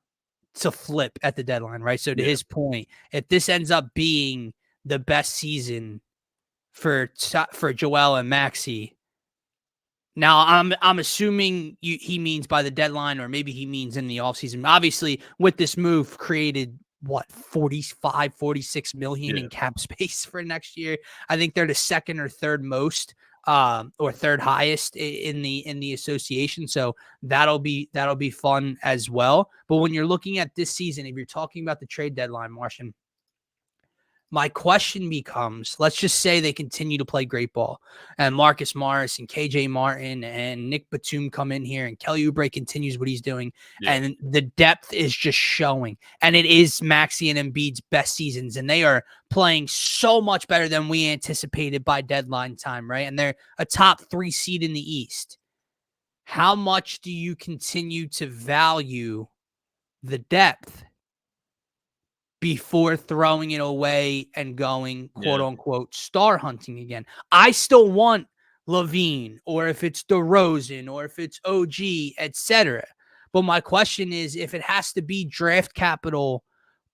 to flip at the deadline, right? So to his point, if this ends up being the best season for Joel and Maxey, now I'm assuming he means by the deadline, or maybe he means in the offseason. Obviously, with this move, created what 46 million in cap space for next year. I think they're the second or third most, or third highest in the association. So that'll be fun as well. But when you're looking at this season, if you're talking about the trade deadline, Martian, My question becomes, let's just say they continue to play great ball and Marcus Morris and KJ Martin and Nick Batum come in here and Kelly Oubre continues what he's doing. Yeah. And the depth is just showing. And it is Maxey and Embiid's best seasons. And they are playing so much better than we anticipated by deadline time, right? And they're a top 3 seed in the East. How much do you continue to value the depth before throwing it away and going, quote unquote, star hunting again? I still want Levine, or if it's DeRozan, or if it's OG, etc. But my question is, if it has to be draft capital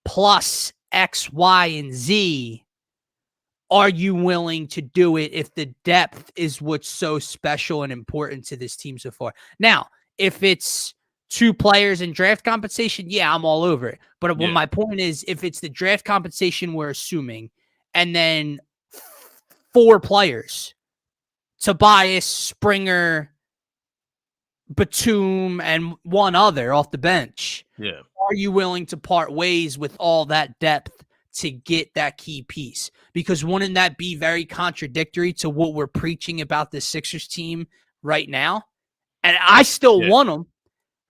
plus X, Y, and Z, are you willing to do it if the depth is what's so special and important to this team so far? Now, if it's 2 players in draft compensation, yeah, I'm all over it. But what my point is, if it's the draft compensation we're assuming, and then 4 players, Tobias, Springer, Batum, and 1 other off the bench, are you willing to part ways with all that depth to get that key piece? Because wouldn't that be very contradictory to what we're preaching about the Sixers team right now? And I still want them,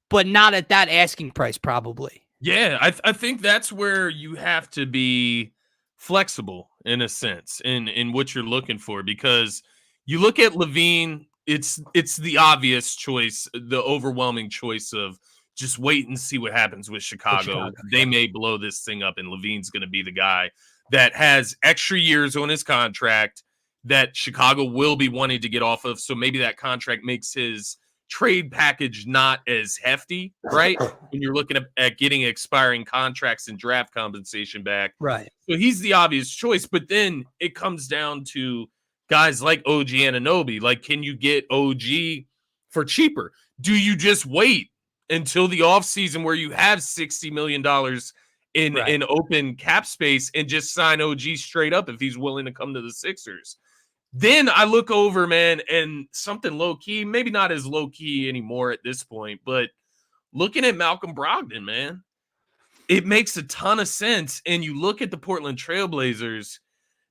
but not at that asking price, probably. Yeah, I think that's where you have to be flexible in a sense in what you're looking for, because you look at Levine, it's the obvious choice, the overwhelming choice of just wait and see what happens with Chicago. They may blow this thing up, and Levine's going to be the guy that has extra years on his contract that Chicago will be wanting to get off of. So maybe that contract makes his trade package not as hefty, right? When you're looking at getting expiring contracts and draft compensation back. Right. So he's the obvious choice. But then it comes down to guys like OG Anunoby. Like, can you get OG for cheaper? Do you just wait until the offseason where you have $60 million in open cap space and just sign OG straight up if he's willing to come to the Sixers? Then I look over, man, and something low-key, maybe not as low-key anymore at this point, but looking at Malcolm Brogdon, man, it makes a ton of sense. And you look at the Portland Trailblazers,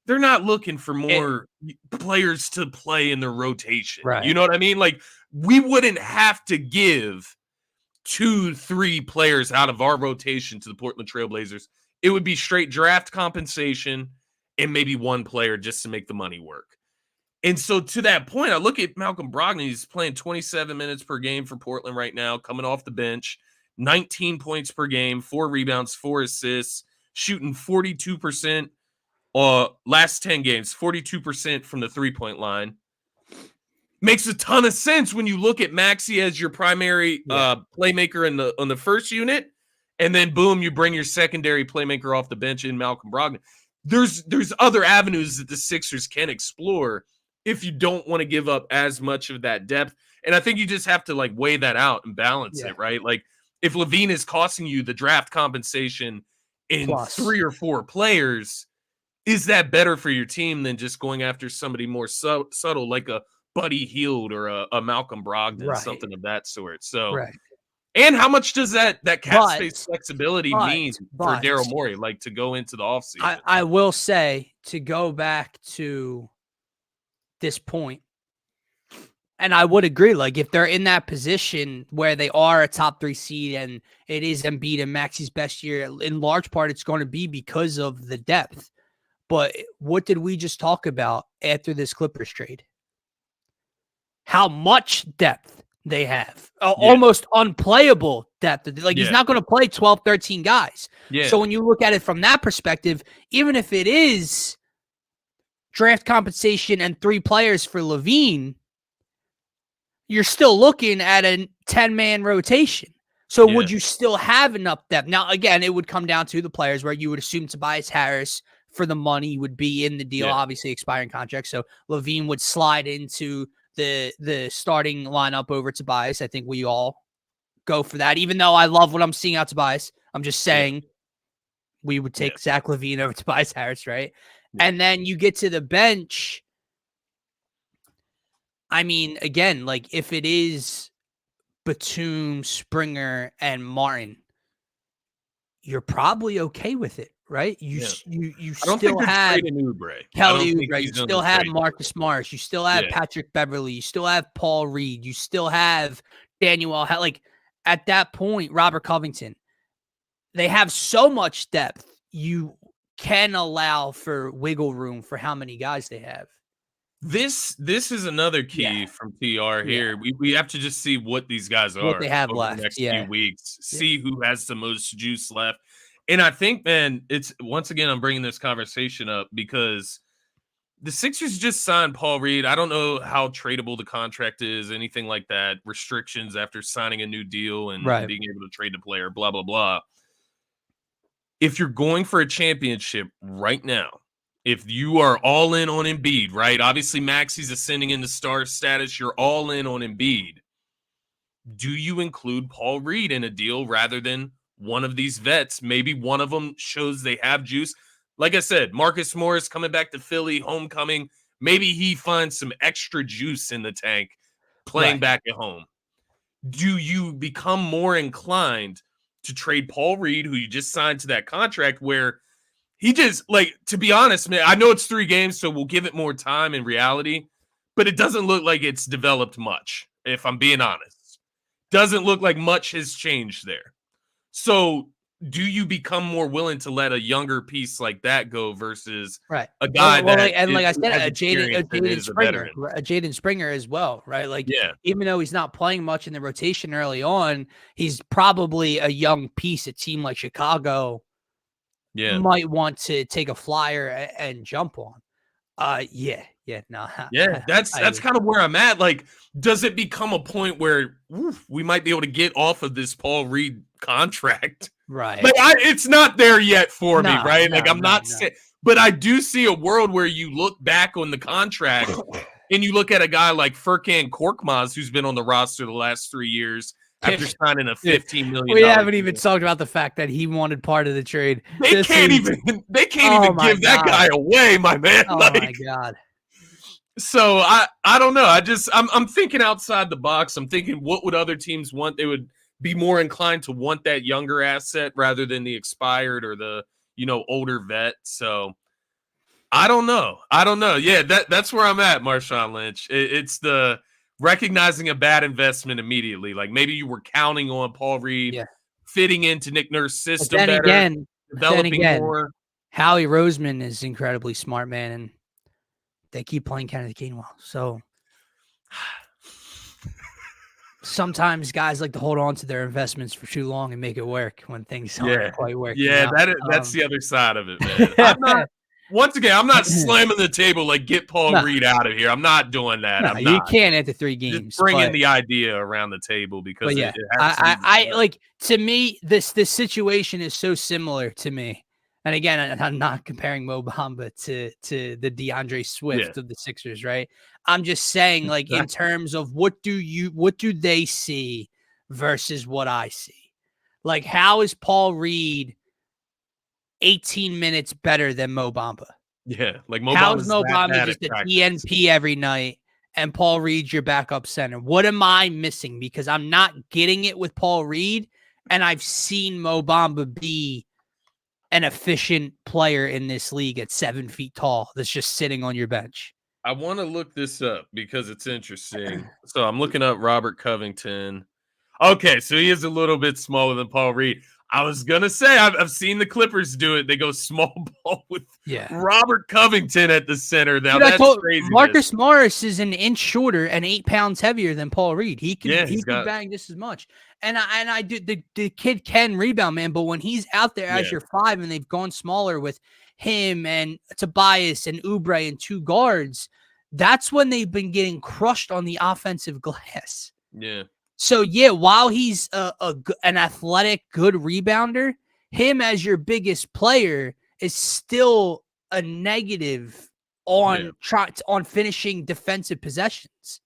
they're not looking for more players to play in their rotation. Right. You know what I mean? Like, we wouldn't have to give 2-3 players out of our rotation to the Portland Trailblazers. It would be straight draft compensation and maybe 1 player just to make the money work. And so to that point, I look at Malcolm Brogdon. He's playing 27 minutes per game for Portland right now, coming off the bench, 19 points per game, 4 rebounds, 4 assists, shooting 42%. Last 10 games, 42% from the 3-point line. Makes a ton of sense when you look at Maxey as your primary playmaker on the first unit, and then boom, you bring your secondary playmaker off the bench in Malcolm Brogdon. There's other avenues that the Sixers can explore if you don't want to give up as much of that depth. And I think you just have to like weigh that out and balance it, right? Like, if Levine is costing you the draft compensation in 3 or 4 players, is that better for your team than just going after somebody more subtle like a Buddy Hield or a Malcolm Brogdon, something of that sort? So, and how much does that cap space flexibility mean for Daryl Morey, like, to go into the offseason? I will say, to go back to this point, and I would agree, like, if they're in that position where they are a top 3 seed and it is Embiid and Maxey's best year, in large part it's going to be because of the depth. But what did we just talk about after this Clippers trade? How much depth they have. Almost unplayable depth. Like, he's not going to play 12, 13 guys. So when you look at it from that perspective, even if it is draft compensation and 3 players for Levine, you're still looking at a 10-man rotation. So would you still have enough depth? Now, again, it would come down to the players, where you would assume Tobias Harris, for the money, would be in the deal, obviously expiring contract. So Levine would slide into the starting lineup over Tobias. I think we all go for that, even though I love what I'm seeing out Tobias. I'm just saying we would take Zach Levine over Tobias Harris, right? And then you get to the bench. I mean, again, like, if it is Batum, Springer, and Martin, you're probably okay with it, right? Yeah. You I don't think still they're have trading Oubre. I Kelly don't think Oubre, you he's on the still have trade block. Marcus Morris, you still have Yeah. Patrick Beverley, you still have Paul Reed, you still have Daniel. Like at that point, Robert Covington. They have so much depth. You can allow for wiggle room for how many guys they have. This is another Yeah. key from TR Yeah. here. We have to just see what these guys What they are have over the left. next few Yeah. weeks. Yeah. See who has the most juice left. And I think, man, it's once again I'm bringing this conversation up because the Sixers just signed Paul Reed. I don't know how tradable the contract is, anything like that. Restrictions after signing a new deal and Right. being able to trade the player, blah blah blah. If you're going for a championship right now, if you are all in on Embiid, right? Obviously, Maxi's ascending into star status. You're all in on Embiid. Do you include Paul Reed in a deal rather than one of these vets? Maybe one of them shows they have juice. Like I said, Marcus Morris coming back to Philly, homecoming. Maybe he finds some extra juice in the tank playing Right. back at home. Do you become more inclined to trade Paul Reed, who you just signed to that contract where he just, like, to be honest, man, I know it's 3 games, so we'll give it more time in reality, but it doesn't look like it's developed much, if I'm being honest. Doesn't look like much has changed there. So do you become more willing to let a younger piece like that go versus Right. a guy Well, that like I said, has a experience and Jaden is a Springer, veteran? a Jaden Springer as well, right? Like Yeah, even though he's not playing much in the rotation early on, he's probably a young piece a team like Chicago yeah. might want to take a flyer and jump on. Yeah, no, Yeah, that's kind of where I'm at. Like, does it become a point where we might be able to get off of this Paul Reed contract? right. Like, it's not there yet for me, No, right? no, Like, I'm no, not no. saying, but I do see a world where you look back on the contract and you look at a guy like Furkan Korkmaz, who's been on the roster the last 3 years after signing a Dude, $15 million we haven't even deal. talked about the fact that he wanted part of the trade. They This can't is even they can't oh even my give that god. guy away, my man. Oh Like, my god. so I don't know. I'm thinking outside the box. I'm thinking what would other teams want? They would be more inclined to want that younger asset rather than the expired or the older vet. So I don't know. Yeah, that's where I'm at, Marshawn Lynch. It's the recognizing a bad investment immediately. Like maybe you were counting on Paul Reed Yeah. fitting into Nick Nurse's But system then better, again, developing more. Howie Roseman is incredibly smart, man, and they keep playing Kenneth Gainwell. So sometimes guys like to hold on to their investments for too long and make it work when things aren't quite working. Yeah, out. that's the other side of it, man. I'm not slamming the table like get Paul No. Reed out of here. I'm not doing that. No, I'm you not. can't enter 3 games. Just bringing the idea around the table because yeah, it has to be I like to me this situation is so similar to me. And again, I'm not comparing Mo Bamba to the DeAndre Swift of the Sixers, right? I'm just saying, like, in terms of what do they see versus what I see? Like, how is Paul Reed 18 minutes better than Mo Bamba? Yeah, like Mo How is Bamba's Mo that Bamba bad just at a practice. DNP every night and Paul Reed's your backup center? What am I missing? Because I'm not getting it with Paul Reed, and I've seen Mo Bamba be an efficient player in this league at 7 feet tall that's just sitting on your bench. I want to look this up because it's interesting. So I'm looking up Robert Covington. Okay, so he is a little bit smaller than Paul Reed. I was gonna say I've seen the Clippers do it. They go small ball with Robert Covington at the center. Now that's crazy. Marcus Morris is an inch shorter and 8 pounds heavier than Paul Reed. He can bang just as much. And I do the kid can rebound, man. But when he's out there as your 5 and they've gone smaller with him and Tobias and Oubre and 2 guards, that's when they've been getting crushed on the offensive glass. Yeah. So, while he's an athletic, good rebounder, him as your biggest player is still a negative on finishing defensive possessions.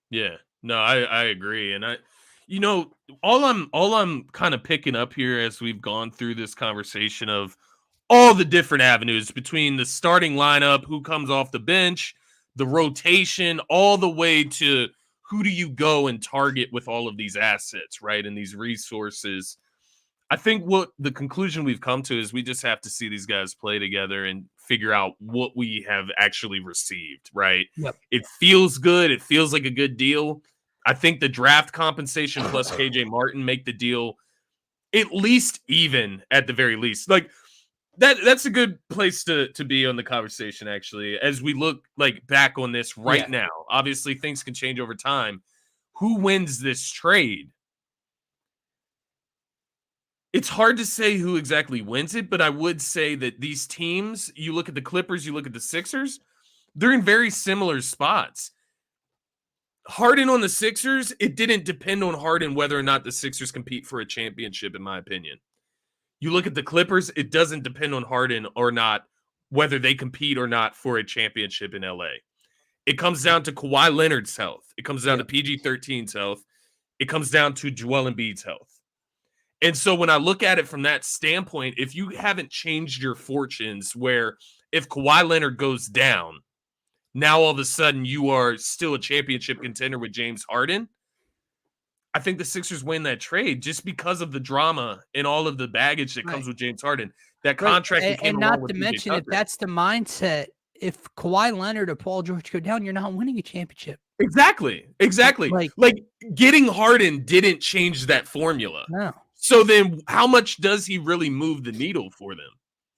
Yeah, no, I agree. And all I'm kind of picking up here as we've gone through this conversation of all the different avenues between the starting lineup, who comes off the bench, the rotation, all the way to who do you go and target with all of these assets, right? And these resources. I think what the conclusion we've come to is we just have to see these guys play together and figure out what we have actually received, right? Yep. It feels good. It feels like a good deal. I think the draft compensation plus KJ Martin make the deal at least even at the very least. Like that's a good place to be on the conversation, actually, as we look like back on this right now. Obviously, things can change over time. Who wins this trade? It's hard to say who exactly wins it, but I would say that these teams, you look at the Clippers, you look at the Sixers, they're in very similar spots. Harden on the Sixers, it didn't depend on Harden whether or not the Sixers compete for a championship, in my opinion. You look at the Clippers, it doesn't depend on Harden or not, whether they compete or not for a championship in LA. It comes down to Kawhi Leonard's health. It comes down to PG-13's health. It comes down to Joel Embiid's health. And so when I look at it from that standpoint, if you haven't changed your fortunes, where if Kawhi Leonard goes down, now all of a sudden you are still a championship contender with James Harden, I think the Sixers win that trade just because of the drama and all of the baggage that comes with James Harden. That contract and not to mention, if that's the mindset, if Kawhi Leonard or Paul George go down, you're not winning a championship. Exactly. Like getting Harden didn't change that formula. No. So then how much does he really move the needle for them?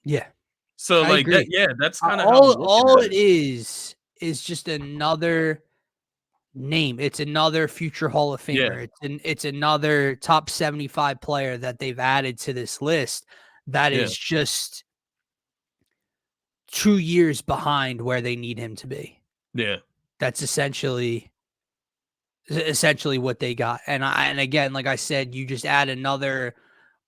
Yeah. So like that, that's kind of all it is just another name. It's another future Hall of Famer. It's another top 75 player that they've added to this list that is just 2 years behind where they need him to be. Yeah. That's essentially what they got. And again, like I said, you just add another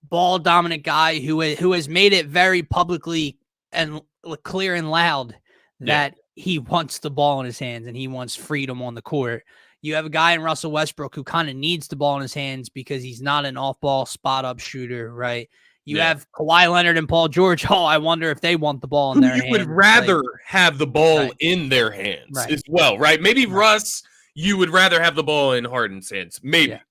ball dominant guy who has made it very publicly and clear and loud that he wants the ball in his hands and he wants freedom on the court. You have a guy in Russell Westbrook who kind of needs the ball in his hands because he's not an off-ball spot-up shooter, right? You have Kawhi Leonard and Paul George. Oh, I wonder if they want the ball in their hands. You would rather have the ball in their hands as well, right? Maybe Russ, you would rather have the ball in Harden's hands, maybe. Yeah.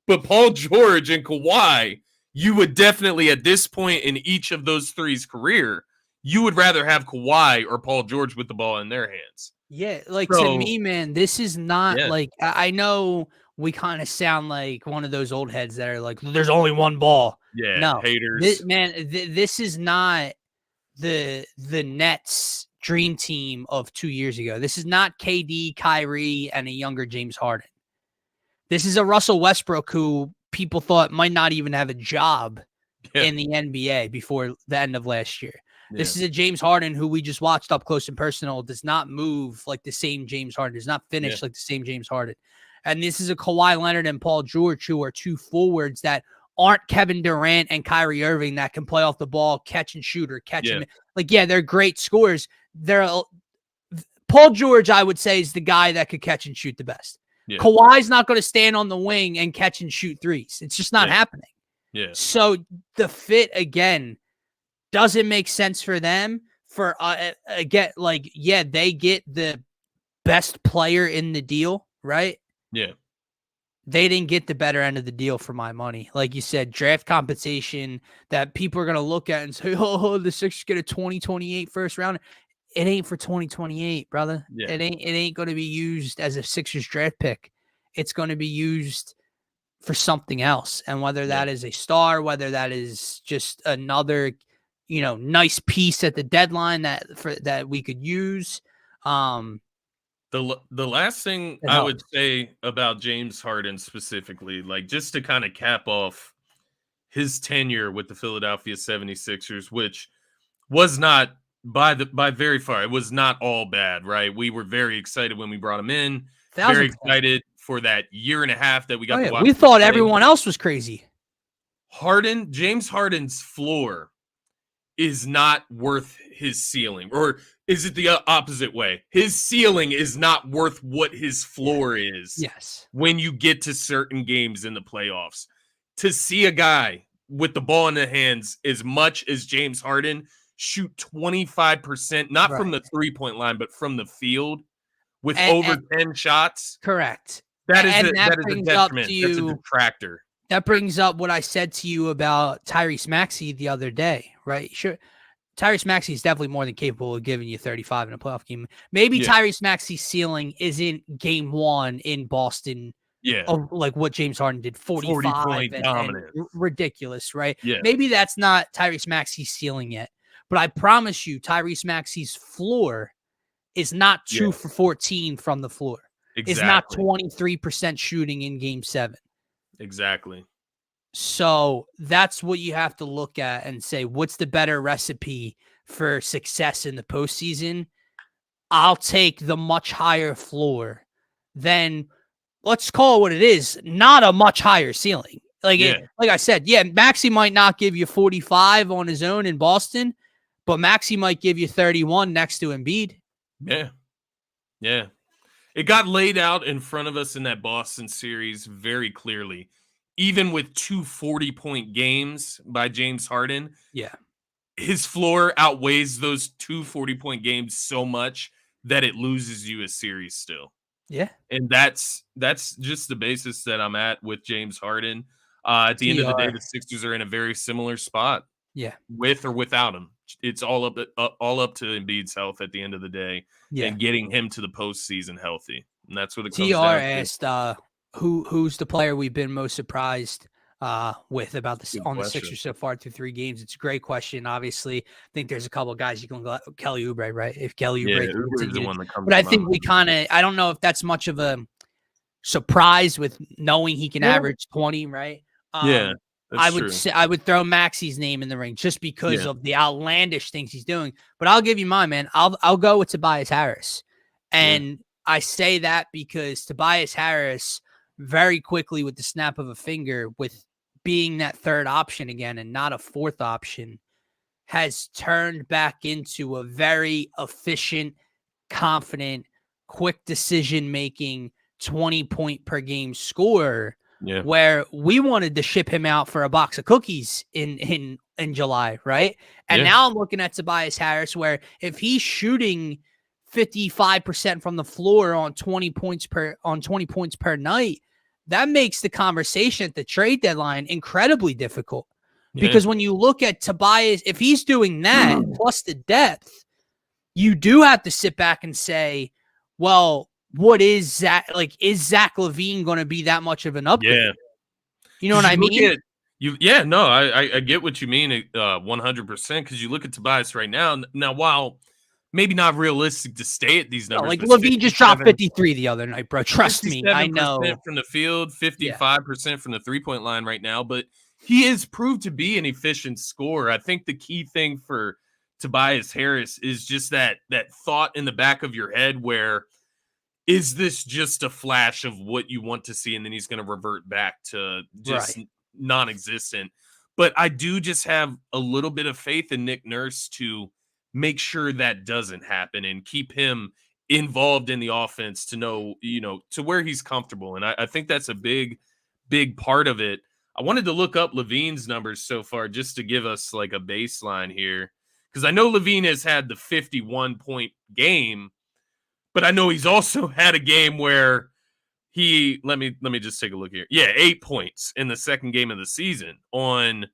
But Paul George and Kawhi, you would definitely, at this point in each of those three's career, you would rather have Kawhi or Paul George with the ball in their hands. Yeah, like to me, man, this is not like, I know we kind of sound like one of those old heads that are like, there's only one ball. Yeah, no, haters. This is not the Nets dream team of 2 years ago. This is not KD, Kyrie, and a younger James Harden. This is a Russell Westbrook who people thought might not even have a job in the NBA before the end of last year. This is a James Harden who we just watched up close and personal, does not move like the same James Harden, does not finish like the same James Harden. And this is a Kawhi Leonard and Paul George who are two forwards that aren't Kevin Durant and Kyrie Irving that can play off the ball, catch and shoot or catch him. Like, they're great scorers. Paul George, I would say, is the guy that could catch and shoot the best. Yeah. Kawhi's not going to stand on the wing and catch and shoot threes. It's just not happening. Yeah. So the fit, again, doesn't make sense for them. For again, like, they get the best player in the deal, right? Yeah. They didn't get the better end of the deal for my money. Like you said, draft compensation that people are going to look at and say, oh, the Sixers get a 2028 first round. It ain't for 2028, brother. Yeah. It ain't going to be used as a Sixers draft pick. It's going to be used for something else. And whether that is a star, whether that is just another, nice piece at the deadline that we could use. The last thing I would say about James Harden specifically, like just to kind of cap off his tenure with the Philadelphia 76ers, which was not by very far, it was not all bad, right? We were very excited when we brought him in. Very excited for that year and a half that we got to watch. We thought everyone else was crazy. James Harden's floor is not worth his ceiling, or is it the opposite way? His ceiling is not worth what his floor is. Yes. When you get to certain games in the playoffs, to see a guy with the ball in the hands as much as James Harden shoot 25%, not from the 3-point line, but from the field with over 10 shots. Correct. That is a detriment. That's a detractor. That brings up what I said to you about Tyrese Maxey the other day, right? Sure. Tyrese Maxey is definitely more than capable of giving you 35 in a playoff game. Maybe Tyrese Maxey's ceiling isn't game one in Boston. Yeah. Like what James Harden did, 45 and ridiculous, right? Yeah. Maybe that's not Tyrese Maxey's ceiling yet. But I promise you, Tyrese Maxey's floor is not 2 for 14 from the floor. Exactly. It's not 23% shooting in game 7. Exactly. So that's what you have to look at and say, what's the better recipe for success in the postseason? I'll take the much higher floor than, let's call it what it is, not a much higher ceiling. Like I said, Maxey might not give you 45 on his own in Boston, but Maxey might give you 31 next to Embiid. Yeah. Yeah. It got laid out in front of us in that Boston series very clearly. Even with 2 40-point games by James Harden, his floor outweighs those 2 40-point games so much that it loses you a series still. Yeah. And that's just the basis that I'm at with James Harden. At the end of the day, the Sixers are in a very similar spot. Yeah. With or without him. It's all up to Embiid's health at the end of the day and getting him to the postseason healthy. And that's what it comes down to. Asked who's the player we've been most surprised with about this on the Sixers so far through 3 games. It's a great question. Obviously, I think there's a couple of guys you can go. Kelly Oubre, right? If Kelly Oubre is the one that comes. But I think we I don't know if that's much of a surprise with knowing he can average 20, right? I would throw Maxey's name in the ring just because of the outlandish things he's doing. But I'll give you mine, man. I'll go with Tobias Harris. And I say that because Tobias Harris very quickly with the snap of a finger, with being that third option again and not a fourth option, has turned back into a very efficient, confident, quick decision-making 20-point per game scorer. Yeah. Where we wanted to ship him out for a box of cookies in July, right? And now I'm looking at Tobias Harris, where if he's shooting 55% from the floor on 20 points per night, that makes the conversation at the trade deadline incredibly difficult. Because when you look at Tobias, if he's doing that plus the depth, you do have to sit back and say, well, what is Zach? Like, is Zach LaVine going to be that much of an upgrade? Yeah. You know what I mean? I get what you mean 100%, because you look at Tobias right now. Now, while maybe not realistic to stay at these numbers. Like LaVine just dropped 53 the other night, bro. Trust me, I know. 57% from the field, 55% from the three-point line right now, but he is proved to be an efficient scorer. I think the key thing for Tobias Harris is just that thought in the back of your head where, is this just a flash of what you want to see, and then he's going to revert back to just non-existent? But I do just have a little bit of faith in Nick Nurse to make sure that doesn't happen and keep him involved in the offense to know, to where he's comfortable. And I think that's a big, big part of it. I wanted to look up LaVine's numbers so far just to give us like a baseline here, because I know LaVine has had the 51-point game, but I know he's also had a game where he let me just take a look here. 8 points in the second game of the season on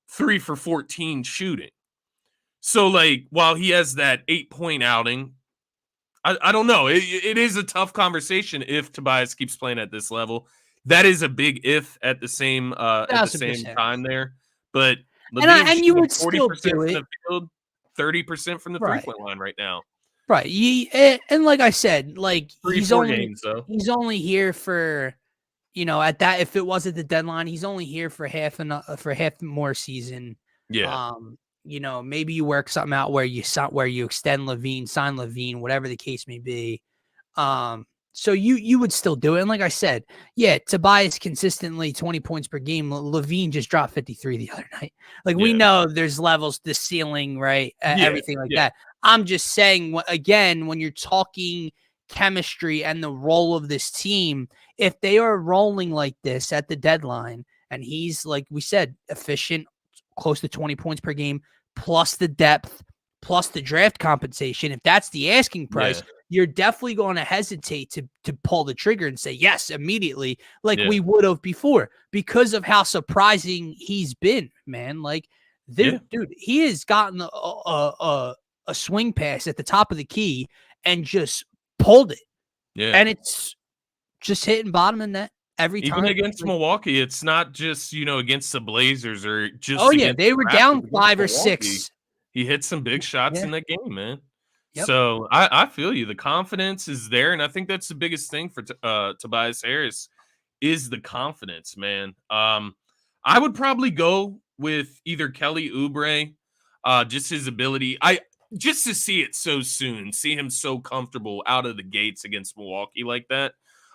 3 for 14 shooting. So, like, while he has that 8-point outing, I don't know. It is a tough conversation if Tobias keeps playing at this level. That is a big if at the same time there. But and you would still do from it. the field, 30% from the three-point line right now. Right. And like I said, like he's only here for, if it was at the deadline, he's only here for half more season. Yeah. Maybe you work something out where you extend LaVine, sign LaVine, whatever the case may be. So you would still do it. And like I said, Tobias consistently 20 points per game. LaVine just dropped 53 the other night. Like we know there's levels, the ceiling, right? Everything like that. I'm just saying, again, when you're talking chemistry and the role of this team, if they are rolling like this at the deadline, and he's, like we said, efficient, close to 20 points per game, plus the depth, plus the draft compensation, if that's the asking price, Yeah. you're definitely going to hesitate to pull the trigger and say yes immediately, like we Yeah. would have before, because of how surprising he's been, man. Like, Yeah. dude, he has gotten a swing pass at the top of the key and just pulled it, Yeah. and it's just hitting bottom in net every Even time. against Like, Milwaukee, it's not just, against the Blazers or just oh yeah, against they the were Raptors. down Against 5 or Milwaukee, 6. he hit some big shots Yeah. in that game, man. Yep. So I feel you. The confidence is there, and I think that's the biggest thing for Tobias Harris is the confidence, man. I would probably go with either Kelly Oubre, just his ability. Just to see it so soon, see him so comfortable out of the gates against Milwaukee like that.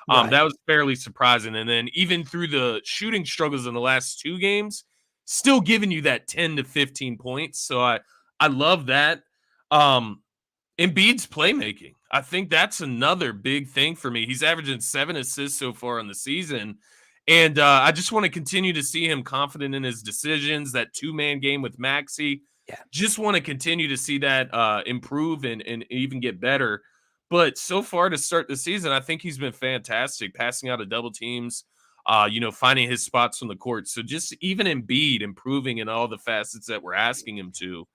Right. That was fairly surprising. And then even through the shooting struggles in the last 2 games, still giving you that 10 to 15 points. So I love that. Embiid's playmaking. I think that's another big thing for me. He's averaging 7 assists so far in the season. And I just want to continue to see him confident in his decisions, that 2-man game with Maxey. Yeah. Just want to continue to see that improve and even get better. But so far to start the season, I think he's been fantastic, passing out of double teams, finding his spots on the court. So just even Embiid improving in all the facets that we're asking him to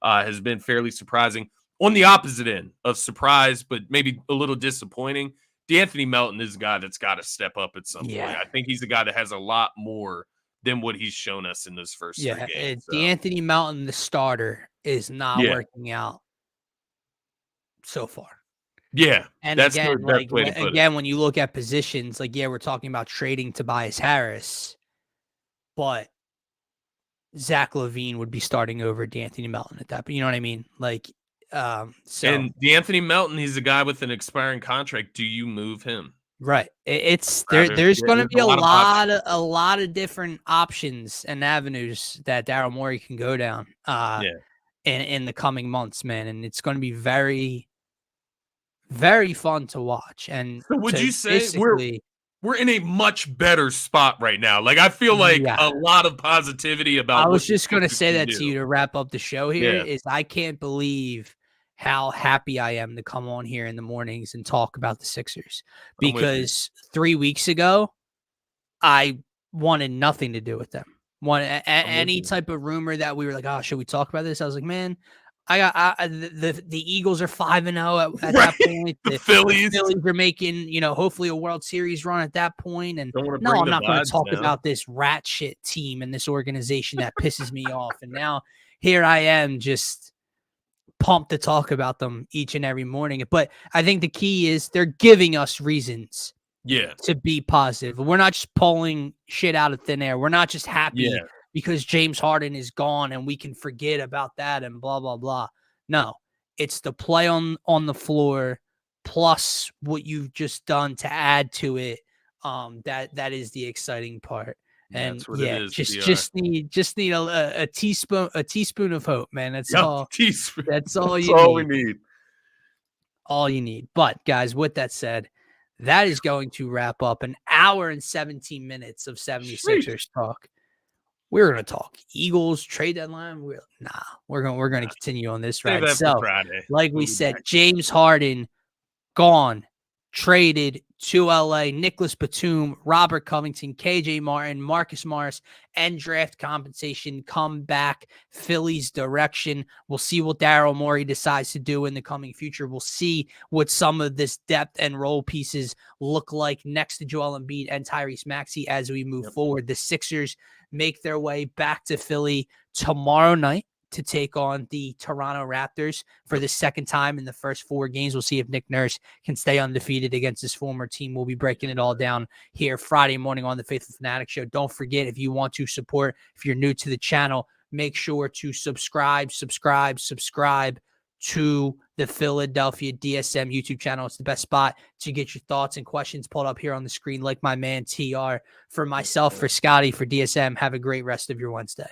has been fairly surprising. On the opposite end of surprise, but maybe a little disappointing, D'Anthony Melton is a guy that's got to step up at some point. I think he's a guy that has a lot more than what he's shown us in those first 3 games. D'Anthony Melton, the starter, is not working out so far. Yeah, and that's again, the best way to put it. When you look at positions, like, yeah, we're talking about trading Tobias Harris, but Zach LaVine would be starting over D'Anthony Melton at that. But you know what I mean? Like, and D'Anthony Melton, he's a guy with an expiring contract. Do you move him? Right. It's there's going to be a lot of different options and avenues that Daryl Morey can go down in the coming months, man. And it's going to be very, very fun to watch. And so would you say we're in a much better spot right now? Like, I feel like a lot of positivity about. I was just going to say that to you to wrap up the show here. Is I can't believe how happy I am to come on here in the mornings and talk about the Sixers, because 3 weeks ago, I wanted nothing to do with them. Any type of rumor that we were like, oh, should we talk about this? I was like, man, the Eagles are 5-0 at that point. The Phillies are making, hopefully a World Series run at that point. And no, I'm not going to talk about this rat shit team and this organization that pisses me off. And now here I am, just pumped to talk about them each and every morning. But I think the key is they're giving us reasons to be positive. We're not just pulling shit out of thin air. We're not just happy because James Harden is gone and we can forget about that and blah, blah, blah. No, it's the play on the floor plus what you've just done to add to it. That is the exciting part. And that's what it is, just need a teaspoon of hope, man. That's all. Teaspoon. That's all we need. All you need. But guys, with that said, that is going to wrap up an hour and 17 minutes of 76ers talk. We're going to talk Eagles trade deadline. We're going to continue on this ride. So, like we said, James Harden gone, traded to LA, Nicholas Batum, Robert Covington, KJ Martin, Marcus Morris, and draft compensation come back Philly's direction. We'll see what Daryl Morey decides to do in the coming future. We'll see what some of this depth and role pieces look like next to Joel Embiid and Tyrese Maxey as we move forward. The Sixers make their way back to Philly tomorrow night to take on the Toronto Raptors for the second time in the first 4 games. We'll see if Nick Nurse can stay undefeated against his former team. We'll be breaking it all down here Friday morning on the Phaithful Phanatics show. Don't forget, if you want to support, if you're new to the channel, make sure to subscribe to the Philadelphia DSM YouTube channel. It's the best spot to get your thoughts and questions pulled up here on the screen, like my man TR. For myself, for Scotty, for DSM, have a great rest of your Wednesday.